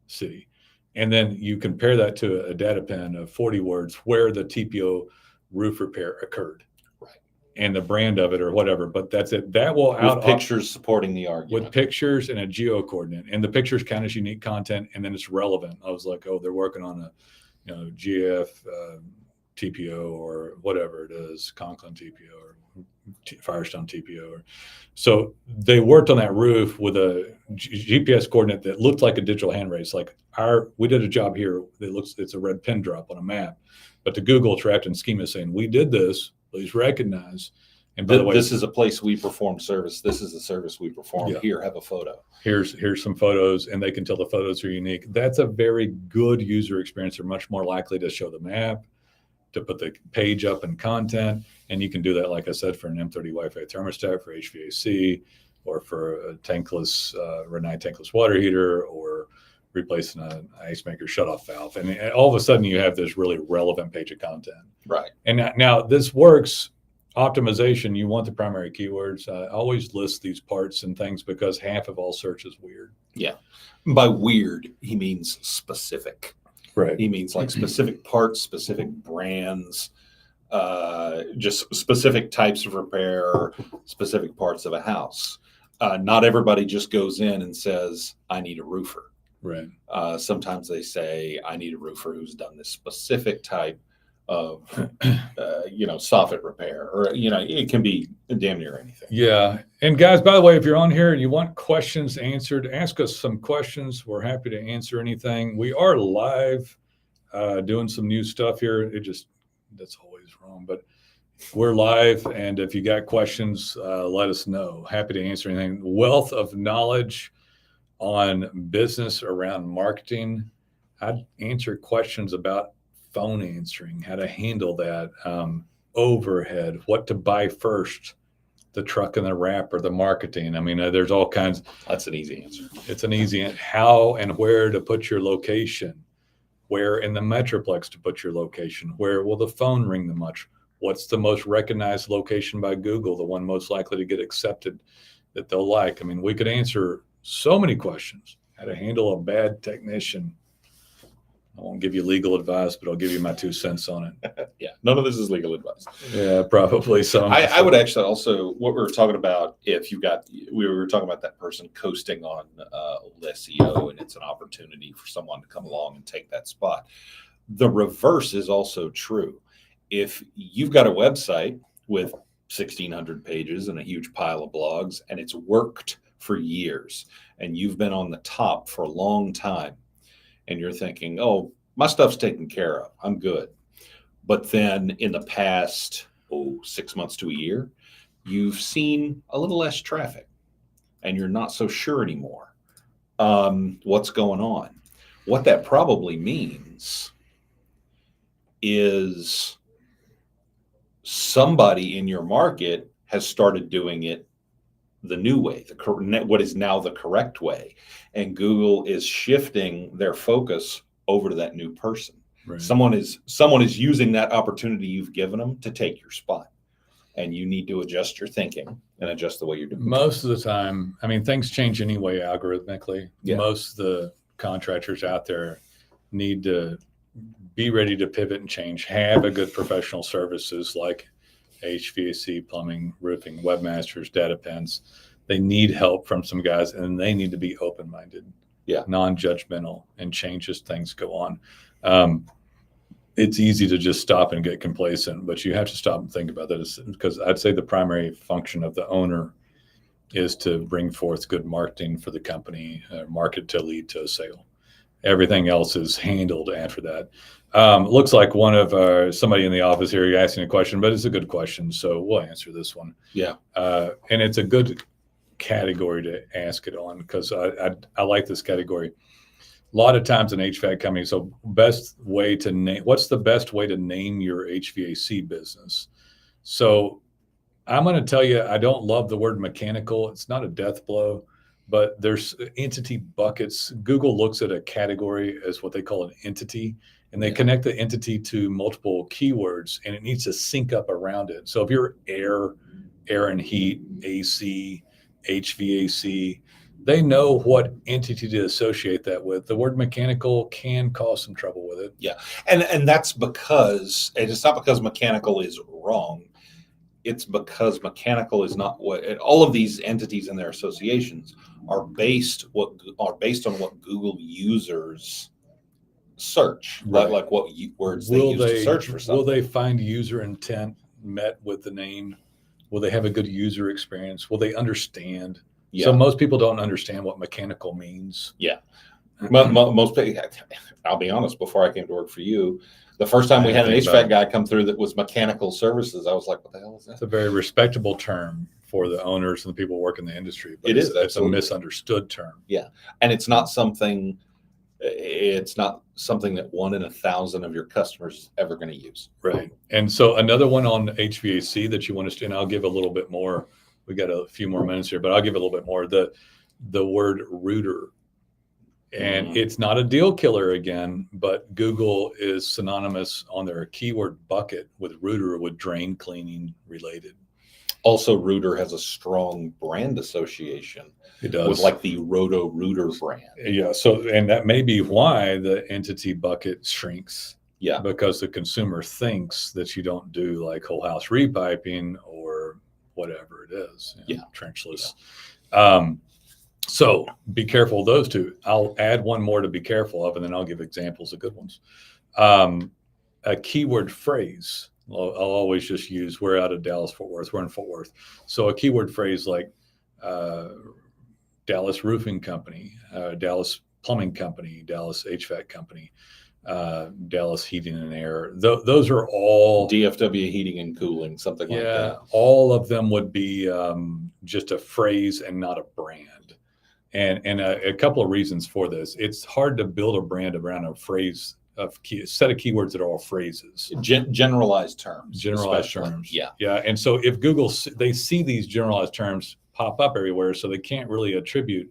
city, and then you compare that to a data pen of 40 words where the TPO roof repair occurred, right, and the brand of it or whatever. But that's it. That will with pictures supporting the argument. With pictures and a geo coordinate, and the pictures count as unique content, and then it's relevant. I was like, oh, they're working on a GF TPO or whatever it is, Conklin TPO or Firestone TPO. So they worked on that roof with a GPS coordinate that looked like a digital hand race. Like we did a job here that it's a red pin drop on a map, but the Google trapped in schema saying, we did this, please recognize. And by the way, this is a place we perform service. This is the service we perform. Yeah. Here, have a photo. Here's some photos, and they can tell the photos are unique. That's a very good user experience. They're much more likely to show the map, to put the page up in content, and you can do that, like I said, for an M30 Wi-Fi thermostat, for HVAC, or for a tankless Rinnai tankless water heater, or replacing an ice maker shutoff valve. And all of a sudden, you have this really relevant page of content. Right. And now this works. Optimization, you want the primary keywords. I always list these parts and things because half of all search is weird. Yeah. By weird, he means specific. Right. He means like specific parts, specific brands, just specific types of repair, specific parts of a house. Not everybody just goes in and says, I need a roofer. Right. Sometimes they say, I need a roofer who's done this specific type of, soffit repair, or, it can be damn near anything. Yeah. And guys, by the way, if you're on here and you want questions answered, ask us some questions. We're happy to answer anything. We are live doing some new stuff here. That's always wrong, but we're live. And if you got questions, let us know. Happy to answer anything. Wealth of knowledge on business around marketing. I'd answer questions about phone answering, how to handle that, overhead, what to buy first, the truck and the wrap, or the marketing. I mean, there's all kinds. That's an easy answer. It's an easy answer. How and where to put your location, where in the Metroplex to put your location, where will the phone ring the much, what's the most recognized location by Google, the one most likely to get accepted that they'll like. I mean, we could answer so many questions. How to handle a bad technician. I won't give you legal advice, but I'll give you my 2 cents on it. Yeah, none of this is legal advice. Yeah, probably some. I would actually also, what we were talking about, we were talking about that person coasting on old SEO, and it's an opportunity for someone to come along and take that spot. The reverse is also true. If you've got a website with 1,600 pages and a huge pile of blogs, and it's worked for years, and you've been on the top for a long time, and you're thinking, oh, my stuff's taken care of, I'm good. But then in the past, 6 months to a year, you've seen a little less traffic and you're not so sure anymore. What's going on? What that probably means is somebody in your market has started doing it the new way, what is now the correct way. And Google is shifting their focus over to that new person. Right. Someone is using that opportunity you've given them to take your spot. And you need to adjust your thinking and adjust the way you're doing it. Most of the time, I mean, things change anyway algorithmically. Yeah. Most of the contractors out there need to be ready to pivot and change, have a good professional services like HVAC, plumbing, roofing, webmasters, data pens. They need help from some guys, and they need to be open-minded, non-judgmental, and change as things go on. It's easy to just stop and get complacent, but you have to stop and think about that, because I'd say the primary function of the owner is to bring forth good marketing for the company, market to lead to a sale. Everything else is handled after that. Looks like one of somebody in the office here asking a question, but it's a good question, so we'll answer this one. Yeah. And it's a good category to ask it on, because I like this category. A lot of times in HVAC companies, so what's the best way to name your HVAC business? So I'm going to tell you, I don't love the word mechanical. It's not a death blow, but there's entity buckets. Google looks at a category as what they call an entity, and they connect the entity to multiple keywords, and it needs to sync up around it. So if you're air and heat, AC, HVAC, they know what entity to associate that with. The word mechanical can cause some trouble with it. Yeah. And that's because, and it's not because mechanical is wrong. It's because mechanical is not what all of these entities and their associations are based on what Google users search, Right. like what words they use to search for something. Will they find user intent met with the name? Will they have a good user experience? Will they understand? Yeah. So most people don't understand what mechanical means. Yeah. Most people, I'll be honest, before I came to work for you, the first time we had an HVAC guy come through that was mechanical services, I was like, what the hell is that? It's a very respectable term for the owners and the people working in the industry. But it's a misunderstood term. Yeah. And it's not something that 1 in 1,000 of your customers is ever going to use. Right. And so another one on HVAC that you want to, and I'll give a little bit more. We got a few more minutes here, but I'll give a little bit more. The word router. And it's not a deal killer again, but Google is synonymous on their keyword bucket with router with drain cleaning related. Also, Router has a strong brand association. It does. With like the Roto-Rooter brand. Yeah. So, and that may be why the entity bucket shrinks. Yeah. Because the consumer thinks that you don't do like whole house repiping or whatever it is. Trenchless. Yeah. So be careful of those two. I'll add one more to be careful of, and then I'll give examples of good ones. A keyword phrase. I'll always just use, we're out of Dallas, Fort Worth. We're in Fort Worth. So a keyword phrase like Dallas Roofing Company, Dallas Plumbing Company, Dallas HVAC Company, Dallas Heating and Air. Those are all DFW Heating and Cooling, something like that. Yeah, all of them would be just a phrase and not a brand. And a couple of reasons for this. It's hard to build a brand around a phrase a set of keywords that are all phrases. Generalized terms. Generalized terms. Yeah. Yeah. And so if Google, they see these generalized terms pop up everywhere, so they can't really attribute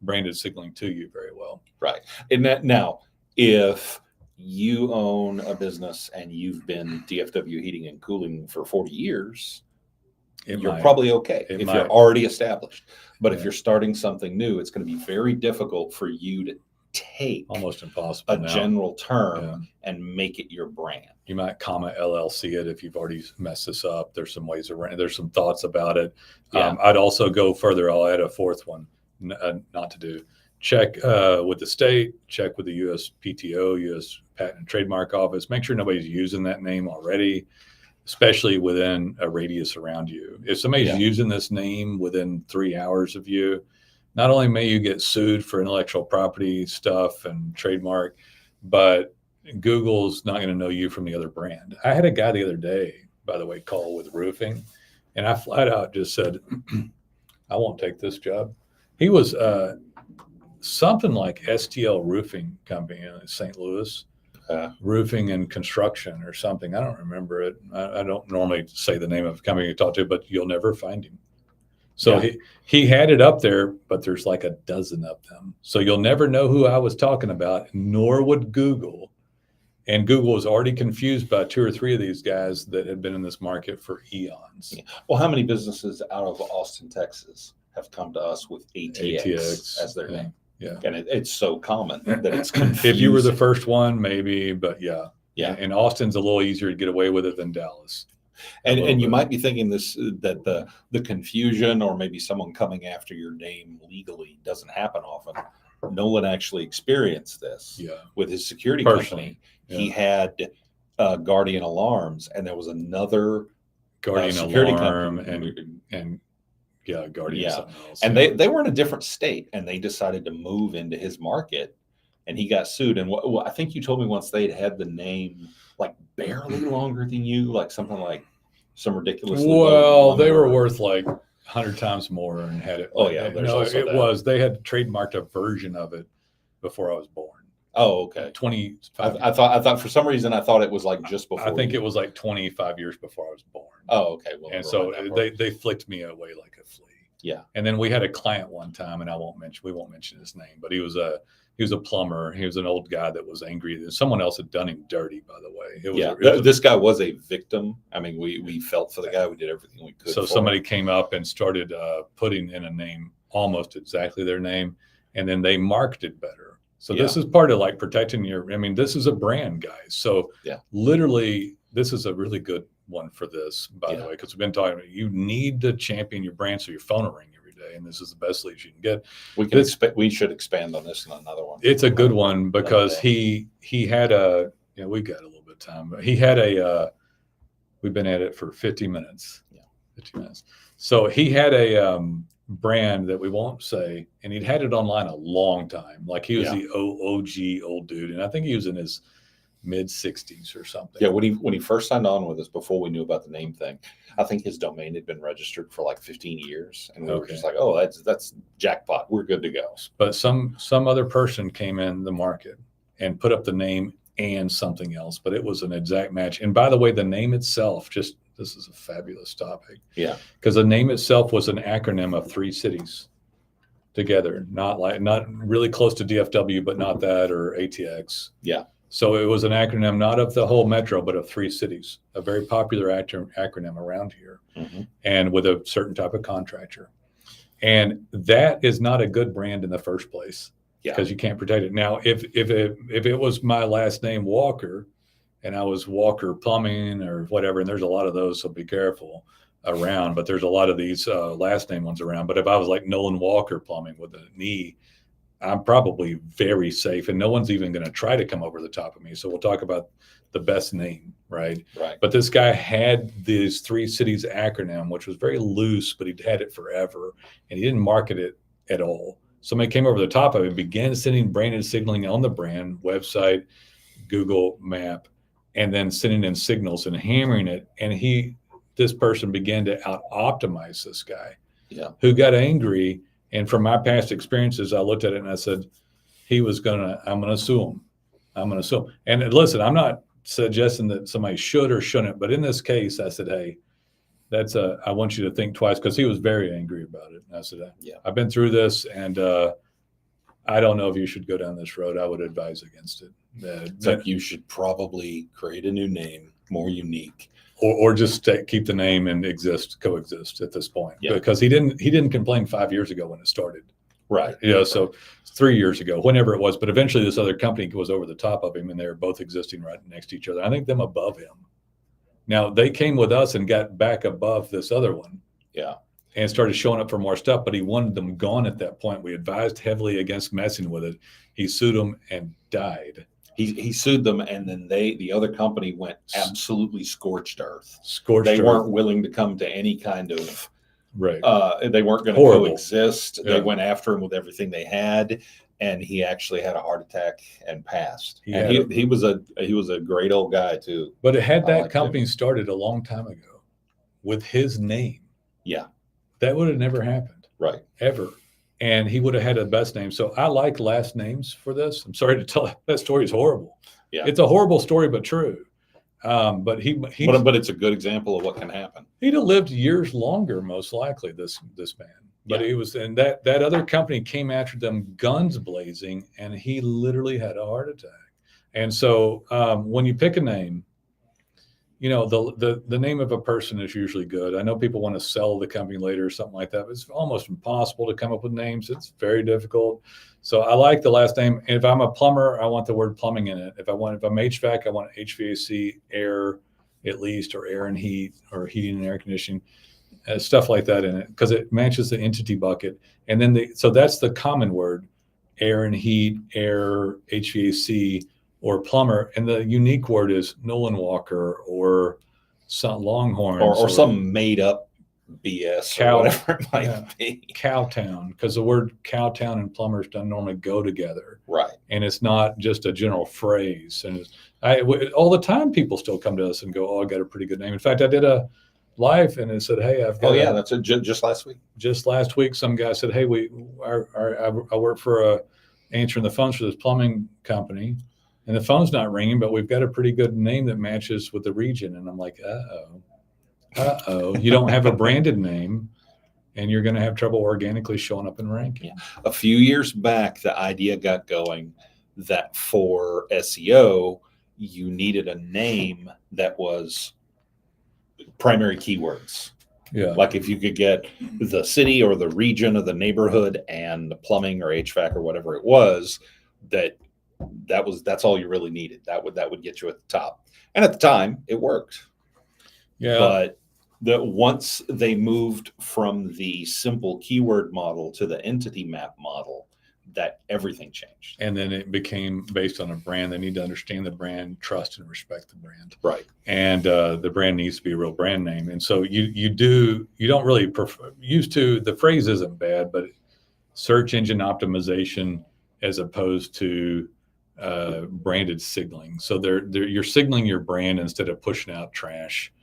branded signaling to you very well. Right. And that now, if you own a business and you've been DFW Heating and Cooling for 40 years, you're probably okay if you're already established. But if you're starting something new, it's going to be very difficult for you to take almost impossible general term and make it your brand. You might LLC it if you've already messed this up. There's some ways around. There's some thoughts about it. I'd also go further. I'll add a fourth one, not to do. Check with the state. Check with the USPTO, U.S. Patent and Trademark Office. Make sure nobody's using that name already, especially within a radius around you. If somebody's using this name within 3 hours of you, not only may you get sued for intellectual property stuff and trademark, but Google's not going to know you from the other brand. I had a guy the other day, by the way, call with roofing, and I flat out just said, I won't take this job. He was something like STL Roofing Company in St. Louis. Roofing and construction or something. I don't remember it. I don't normally say the name of the company you talk to, but you'll never find him. So he had it up there, but there's like a dozen of them. So you'll never know who I was talking about, nor would Google. And Google was already confused by 2 or 3 of these guys that had been in this market for eons. Yeah. Well, how many businesses out of Austin, Texas have come to us with ATX as their name? Yeah. And it's so common that it's confusing. If you were the first one, maybe, but yeah. And Austin's a little easier to get away with it than Dallas. And you might be thinking that the confusion or maybe someone coming after your name legally doesn't happen often. Nolen actually experienced this with his security company. He had Guardian Alarms, and there was another Guardian security Alarm company. and Guardian something else. And they were in a different state, and they decided to move into his market, and he got sued. And I think you told me once they'd had the name like barely longer than you, like something like some ridiculous. Well, they were worth like 100 times more and had it. Oh yeah, no, it was. They had trademarked a version of it before I was born. Oh, okay. 25. I thought for some reason I thought it was like just before. I think it was like 25 years before I was born. Oh, okay. Well, and so they flicked me away like a flea. Yeah. And then we had a client one time, and we won't mention his name, but he was a plumber. He was an old guy that was angry that someone else had done him dirty, by the way. This guy was a victim. I mean, we felt for the guy. We did everything we could. So somebody came up and started putting in a name almost exactly their name, and then they marketed better. So this is part of like protecting this is a brand, guys. So literally, this is a really good one for this, by the way, because we've been talking about you need to champion your brand so your phone will ring every day, and this is the best leads you can get. We should expand on this in another one. It's a good one because he had we got a little bit of time, but he had we've been at it for 50 minutes. 50 minutes. So he had a brand that we won't say, and he'd had it online a long time. Like he was the OG old dude, and I think he was in his mid-60s or something. Yeah, when he first signed on with us, before we knew about the name thing, I think his domain had been registered for like 15 years, and we were just like, "Oh, that's jackpot. We're good to go." But some other person came in the market and put up the name and something else, but it was an exact match. And by the way, the name itself, this is a fabulous topic. Yeah, because the name itself was an acronym of 3 cities together, not really close to DFW, but not that, or ATX. Yeah. So it was an acronym, not of the whole metro, but of 3 cities, a very popular acronym around here, and with a certain type of contractor. And that is not a good brand in the first place, because you can't protect it. Now, if it was my last name, Walker, and I was Walker Plumbing or whatever, and there's a lot of those, so be careful around, but there's a lot of these last name ones around. But if I was like Nolen Walker Plumbing with an E, I'm probably very safe, and no one's even going to try to come over the top of me. So we'll talk about the best name, right? Right. But this guy had this 3 cities acronym, which was very loose, but he'd had it forever, and he didn't market it at all. Somebody came over the top of it, began sending branded signaling on the brand website, Google Map, and then sending in signals and hammering it. And this person began to out-optimize this guy, who got angry. And from my past experiences, I looked at it and I said, I'm going to sue him. I'm going to sue him. And listen, I'm not suggesting that somebody should or shouldn't, but in this case, I said, hey, I want you to think twice, because he was very angry about it. And I said, I've been through this, and I don't know if you should go down this road. I would advise against it. You should probably create a new name, more unique. Or just keep the name and coexist at this point, because he didn't complain 5 years ago when it started, right? So 3 years ago, whenever it was. But eventually, this other company was over the top of him, and they were both existing right next to each other. I think them above him. Now they came with us and got back above this other one, and started showing up for more stuff. But he wanted them gone at that point. We advised heavily against messing with it. He sued them and died. He sued them, and then the other company went absolutely scorched earth. They weren't willing to come to any kind of right. They weren't going to coexist. They went after him with everything they had, and he actually had a heart attack and passed. He was a great old guy too. But it had that company started a long time ago with his name, that would have never happened, right? Ever. And he would have had the best name. So I like last names for this. I'm sorry to tell that story is horrible. Yeah, it's a horrible story, but true. But it's a good example of what can happen. He'd have lived years longer, most likely. This man, but he was, and that other company came after them, guns blazing, and he literally had a heart attack. And so when you pick a name, the name of a person is usually good. I know people want to sell the company later or something like that, but it's almost impossible to come up with names. It's very difficult. So I like the last name. And if I'm a plumber, I want the word plumbing in it. If I'm HVAC, I want HVAC, air at least, or air and heat, or heating and air conditioning, stuff like that in it, because it matches the entity bucket. And then so that's the common word: air and heat, air, HVAC, or plumber, and the unique word is Nolen Walker or some Longhorn, or some made up BS, or whatever it might be. Cowtown, because the word cowtown and plumbers don't normally go together, right? And it's not just a general phrase. And all the time, people still come to us and go, "Oh, I got a pretty good name." In fact, I did a live and it said, "Hey, I've got." Oh yeah, that's just last week. Just last week, some guy said, "Hey, I work for answering the phones for this plumbing company." And the phone's not ringing, but we've got a pretty good name that matches with the region. And I'm like, you don't have a branded name. and you're going to have trouble organically showing up in ranking. A few years back, the idea got going that for SEO, you needed a name that was primary keywords. Yeah. Like if you could get the city or the region or the neighborhood and the plumbing or HVAC or whatever it was, that's all you really needed. That would get you at the top. And at the time, it worked. Yeah. But once they moved from the simple keyword model to the entity map model, that everything changed. And then it became based on a brand. They need to understand the brand, trust and respect the brand. Right. And the brand needs to be a real brand name. And so you don't really used to, the phrase isn't bad, but search engine optimization as opposed to branded signaling. So you're signaling your brand instead of pushing out trash.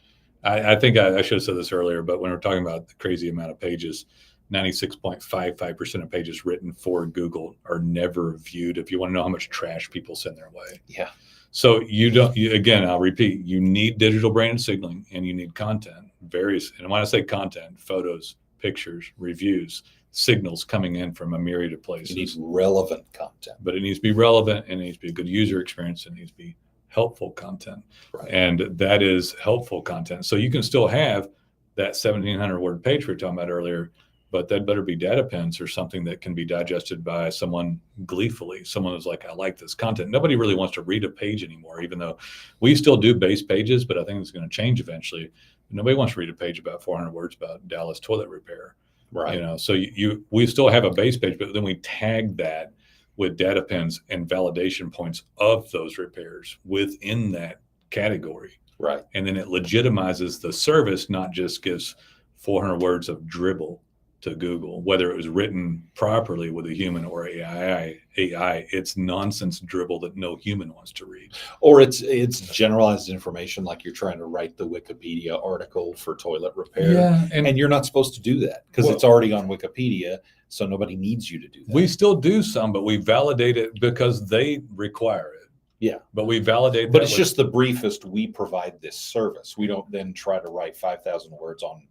I think I should have said this earlier, but when we're talking about the crazy amount of pages, 96.55% of pages written for Google are never viewed. If you want to know how much trash people send their way. Yeah. So again, I'll repeat, you need digital brand signaling and you need content, and when I say content, photos, pictures, reviews, signals coming in from a myriad of places. You need relevant content. But it needs to be relevant, and it needs to be a good user experience, and it needs to be helpful content. Right. And that is helpful content. So you can still have that 1,700 word page we were talking about earlier, but that better be data pins or something that can be digested by someone gleefully. Someone who's like, I like this content. Nobody really wants to read a page anymore, even though we still do base pages, but I think it's going to change eventually. Nobody wants to read a page about 400 words about Dallas toilet repair. Right. So we still have a base page, but then we tag that with data pins and validation points of those repairs within that category. Right. And then it legitimizes the service, not just gives 400 words of dribble to Google, whether it was written properly with a human or AI, it's nonsense dribble that no human wants to read. Or it's generalized information, like you're trying to write the Wikipedia article for toilet repair. Yeah, and you're not supposed to do that because it's already on Wikipedia, so nobody needs you to do that. We still do some, but we validate it because they require it. Yeah. But we validate But it's just the briefest. We provide this service. We don't then try to write 5,000 words on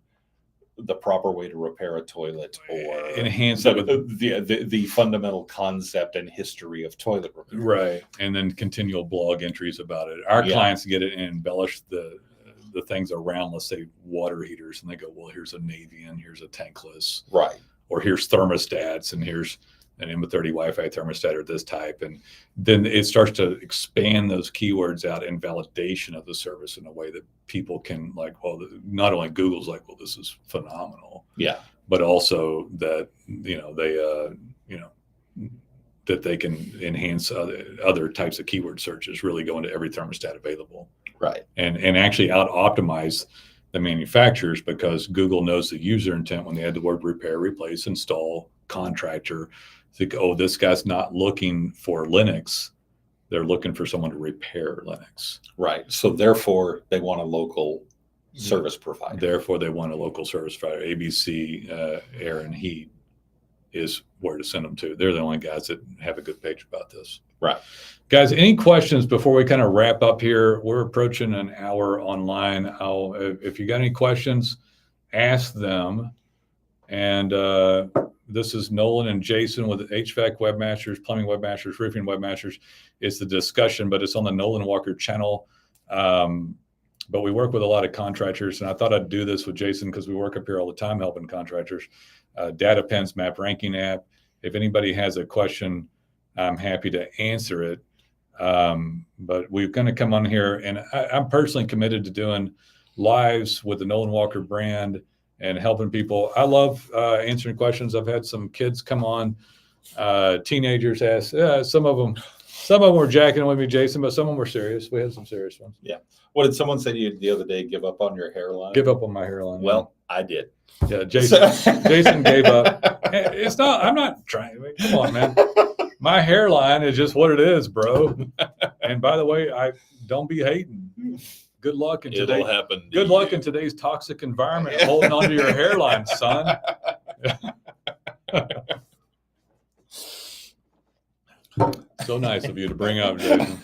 the proper way to repair a toilet or enhance the fundamental concept and history of toilet repair. Right. And then continual blog entries about it. Our clients get it and embellish the things around, let's say, water heaters. And they go, well, here's a Navian, here's a tankless. Right. Or here's thermostats, and here's an M30 Wi-Fi thermostat or this type. And then it starts to expand those keywords out in validation of the service in a way that people can not only Google's like, well, this is phenomenal. Yeah. But also that, that they can enhance other types of keyword searches, really go into every thermostat available. Right. And actually out optimize the manufacturers, because Google knows the user intent when they add the word repair, replace, install, contractor. Think, oh, this guy's not looking for Linux. They're looking for someone to repair Linux. Right. So therefore, they want a local service provider. Therefore, they want a local service provider. ABC, Air and Heat is where to send them to. They're the only guys that have a good page about this. Right. Guys, any questions before we kind of wrap up here? We're approaching an hour online. If you got any questions, ask them. And this is Nolen and Jason with HVAC Webmasters, Plumbing Webmasters, Roofing Webmasters. It's the discussion, but it's on the Nolen Walker channel. But we work with a lot of contractors, and I thought I'd do this with Jason because we work up here all the time helping contractors. Data Pens Map Ranking app. If anybody has a question, I'm happy to answer it. But we're going to come on here, and I'm personally committed to doing lives with the Nolen Walker brand and helping people. I love answering questions. I've had some kids come on, teenagers ask. Some of them were jacking with me, Jason, but some of them were serious. We had some serious ones. Yeah. What did someone say to you the other day? Give up on your hairline? Give up on my hairline. Well, I did. Yeah, Jason gave up. It's not. I'm not trying. Come on, man. My hairline is just what it is, bro. And by the way, don't be hating. Good luck in It'll happen. Good luck in today's toxic environment, holding onto your hairline, son. So nice of you to bring up, Jason.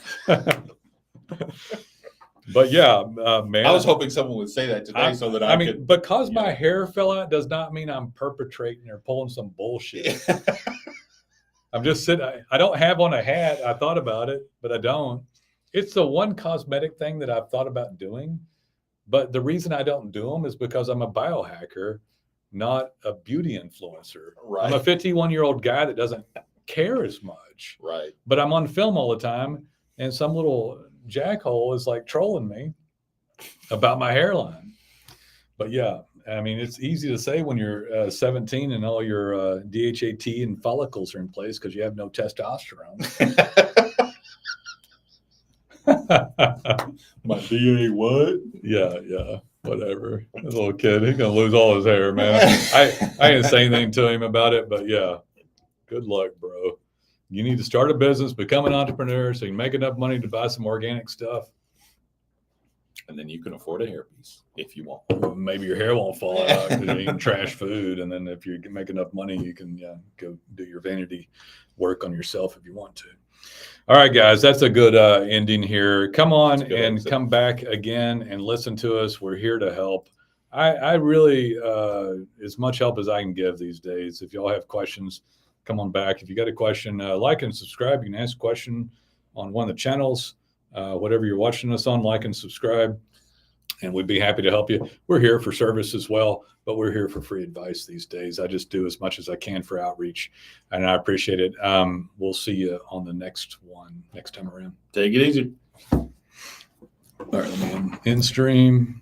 But yeah, man. I was hoping someone would say that today so that I could. Because my hair fell out does not mean I'm perpetrating or pulling some bullshit. I'm just sitting. I don't have on a hat. I thought about it, but I don't. It's the one cosmetic thing that I've thought about doing. But the reason I don't do them is because I'm a biohacker, not a beauty influencer. Right. I'm a 51-year-old guy that doesn't care as much. Right. But I'm on film all the time, and some little jackhole is like trolling me about my hairline. But yeah, I mean, it's easy to say when you're 17 and all your DHAT and follicles are in place because you have no testosterone. My DA what? Yeah, whatever. A little kid, he's gonna lose all his hair, man. I didn't say anything to him about it, but yeah, good luck, bro. You need to start a business, become an entrepreneur, so you can make enough money to buy some organic stuff. And then you can afford a hairpiece if you want. Maybe your hair won't fall out because you're eating trash food. And then if you can make enough money, you can go do your vanity work on yourself if you want to. All right, guys, that's a good ending here. Come on and come back again and listen to us. We're here to help. I really, as much help as I can give these days. If y'all have questions, come on back. If you got a question, like and subscribe. You can ask a question on one of the channels. Whatever you're watching us on, like and subscribe, and we'd be happy to help you. We're here for service as well, but we're here for free advice these days. I just do as much as I can for outreach, and I appreciate it. We'll see you on the next one next time around. Take it easy. All right, man. In stream.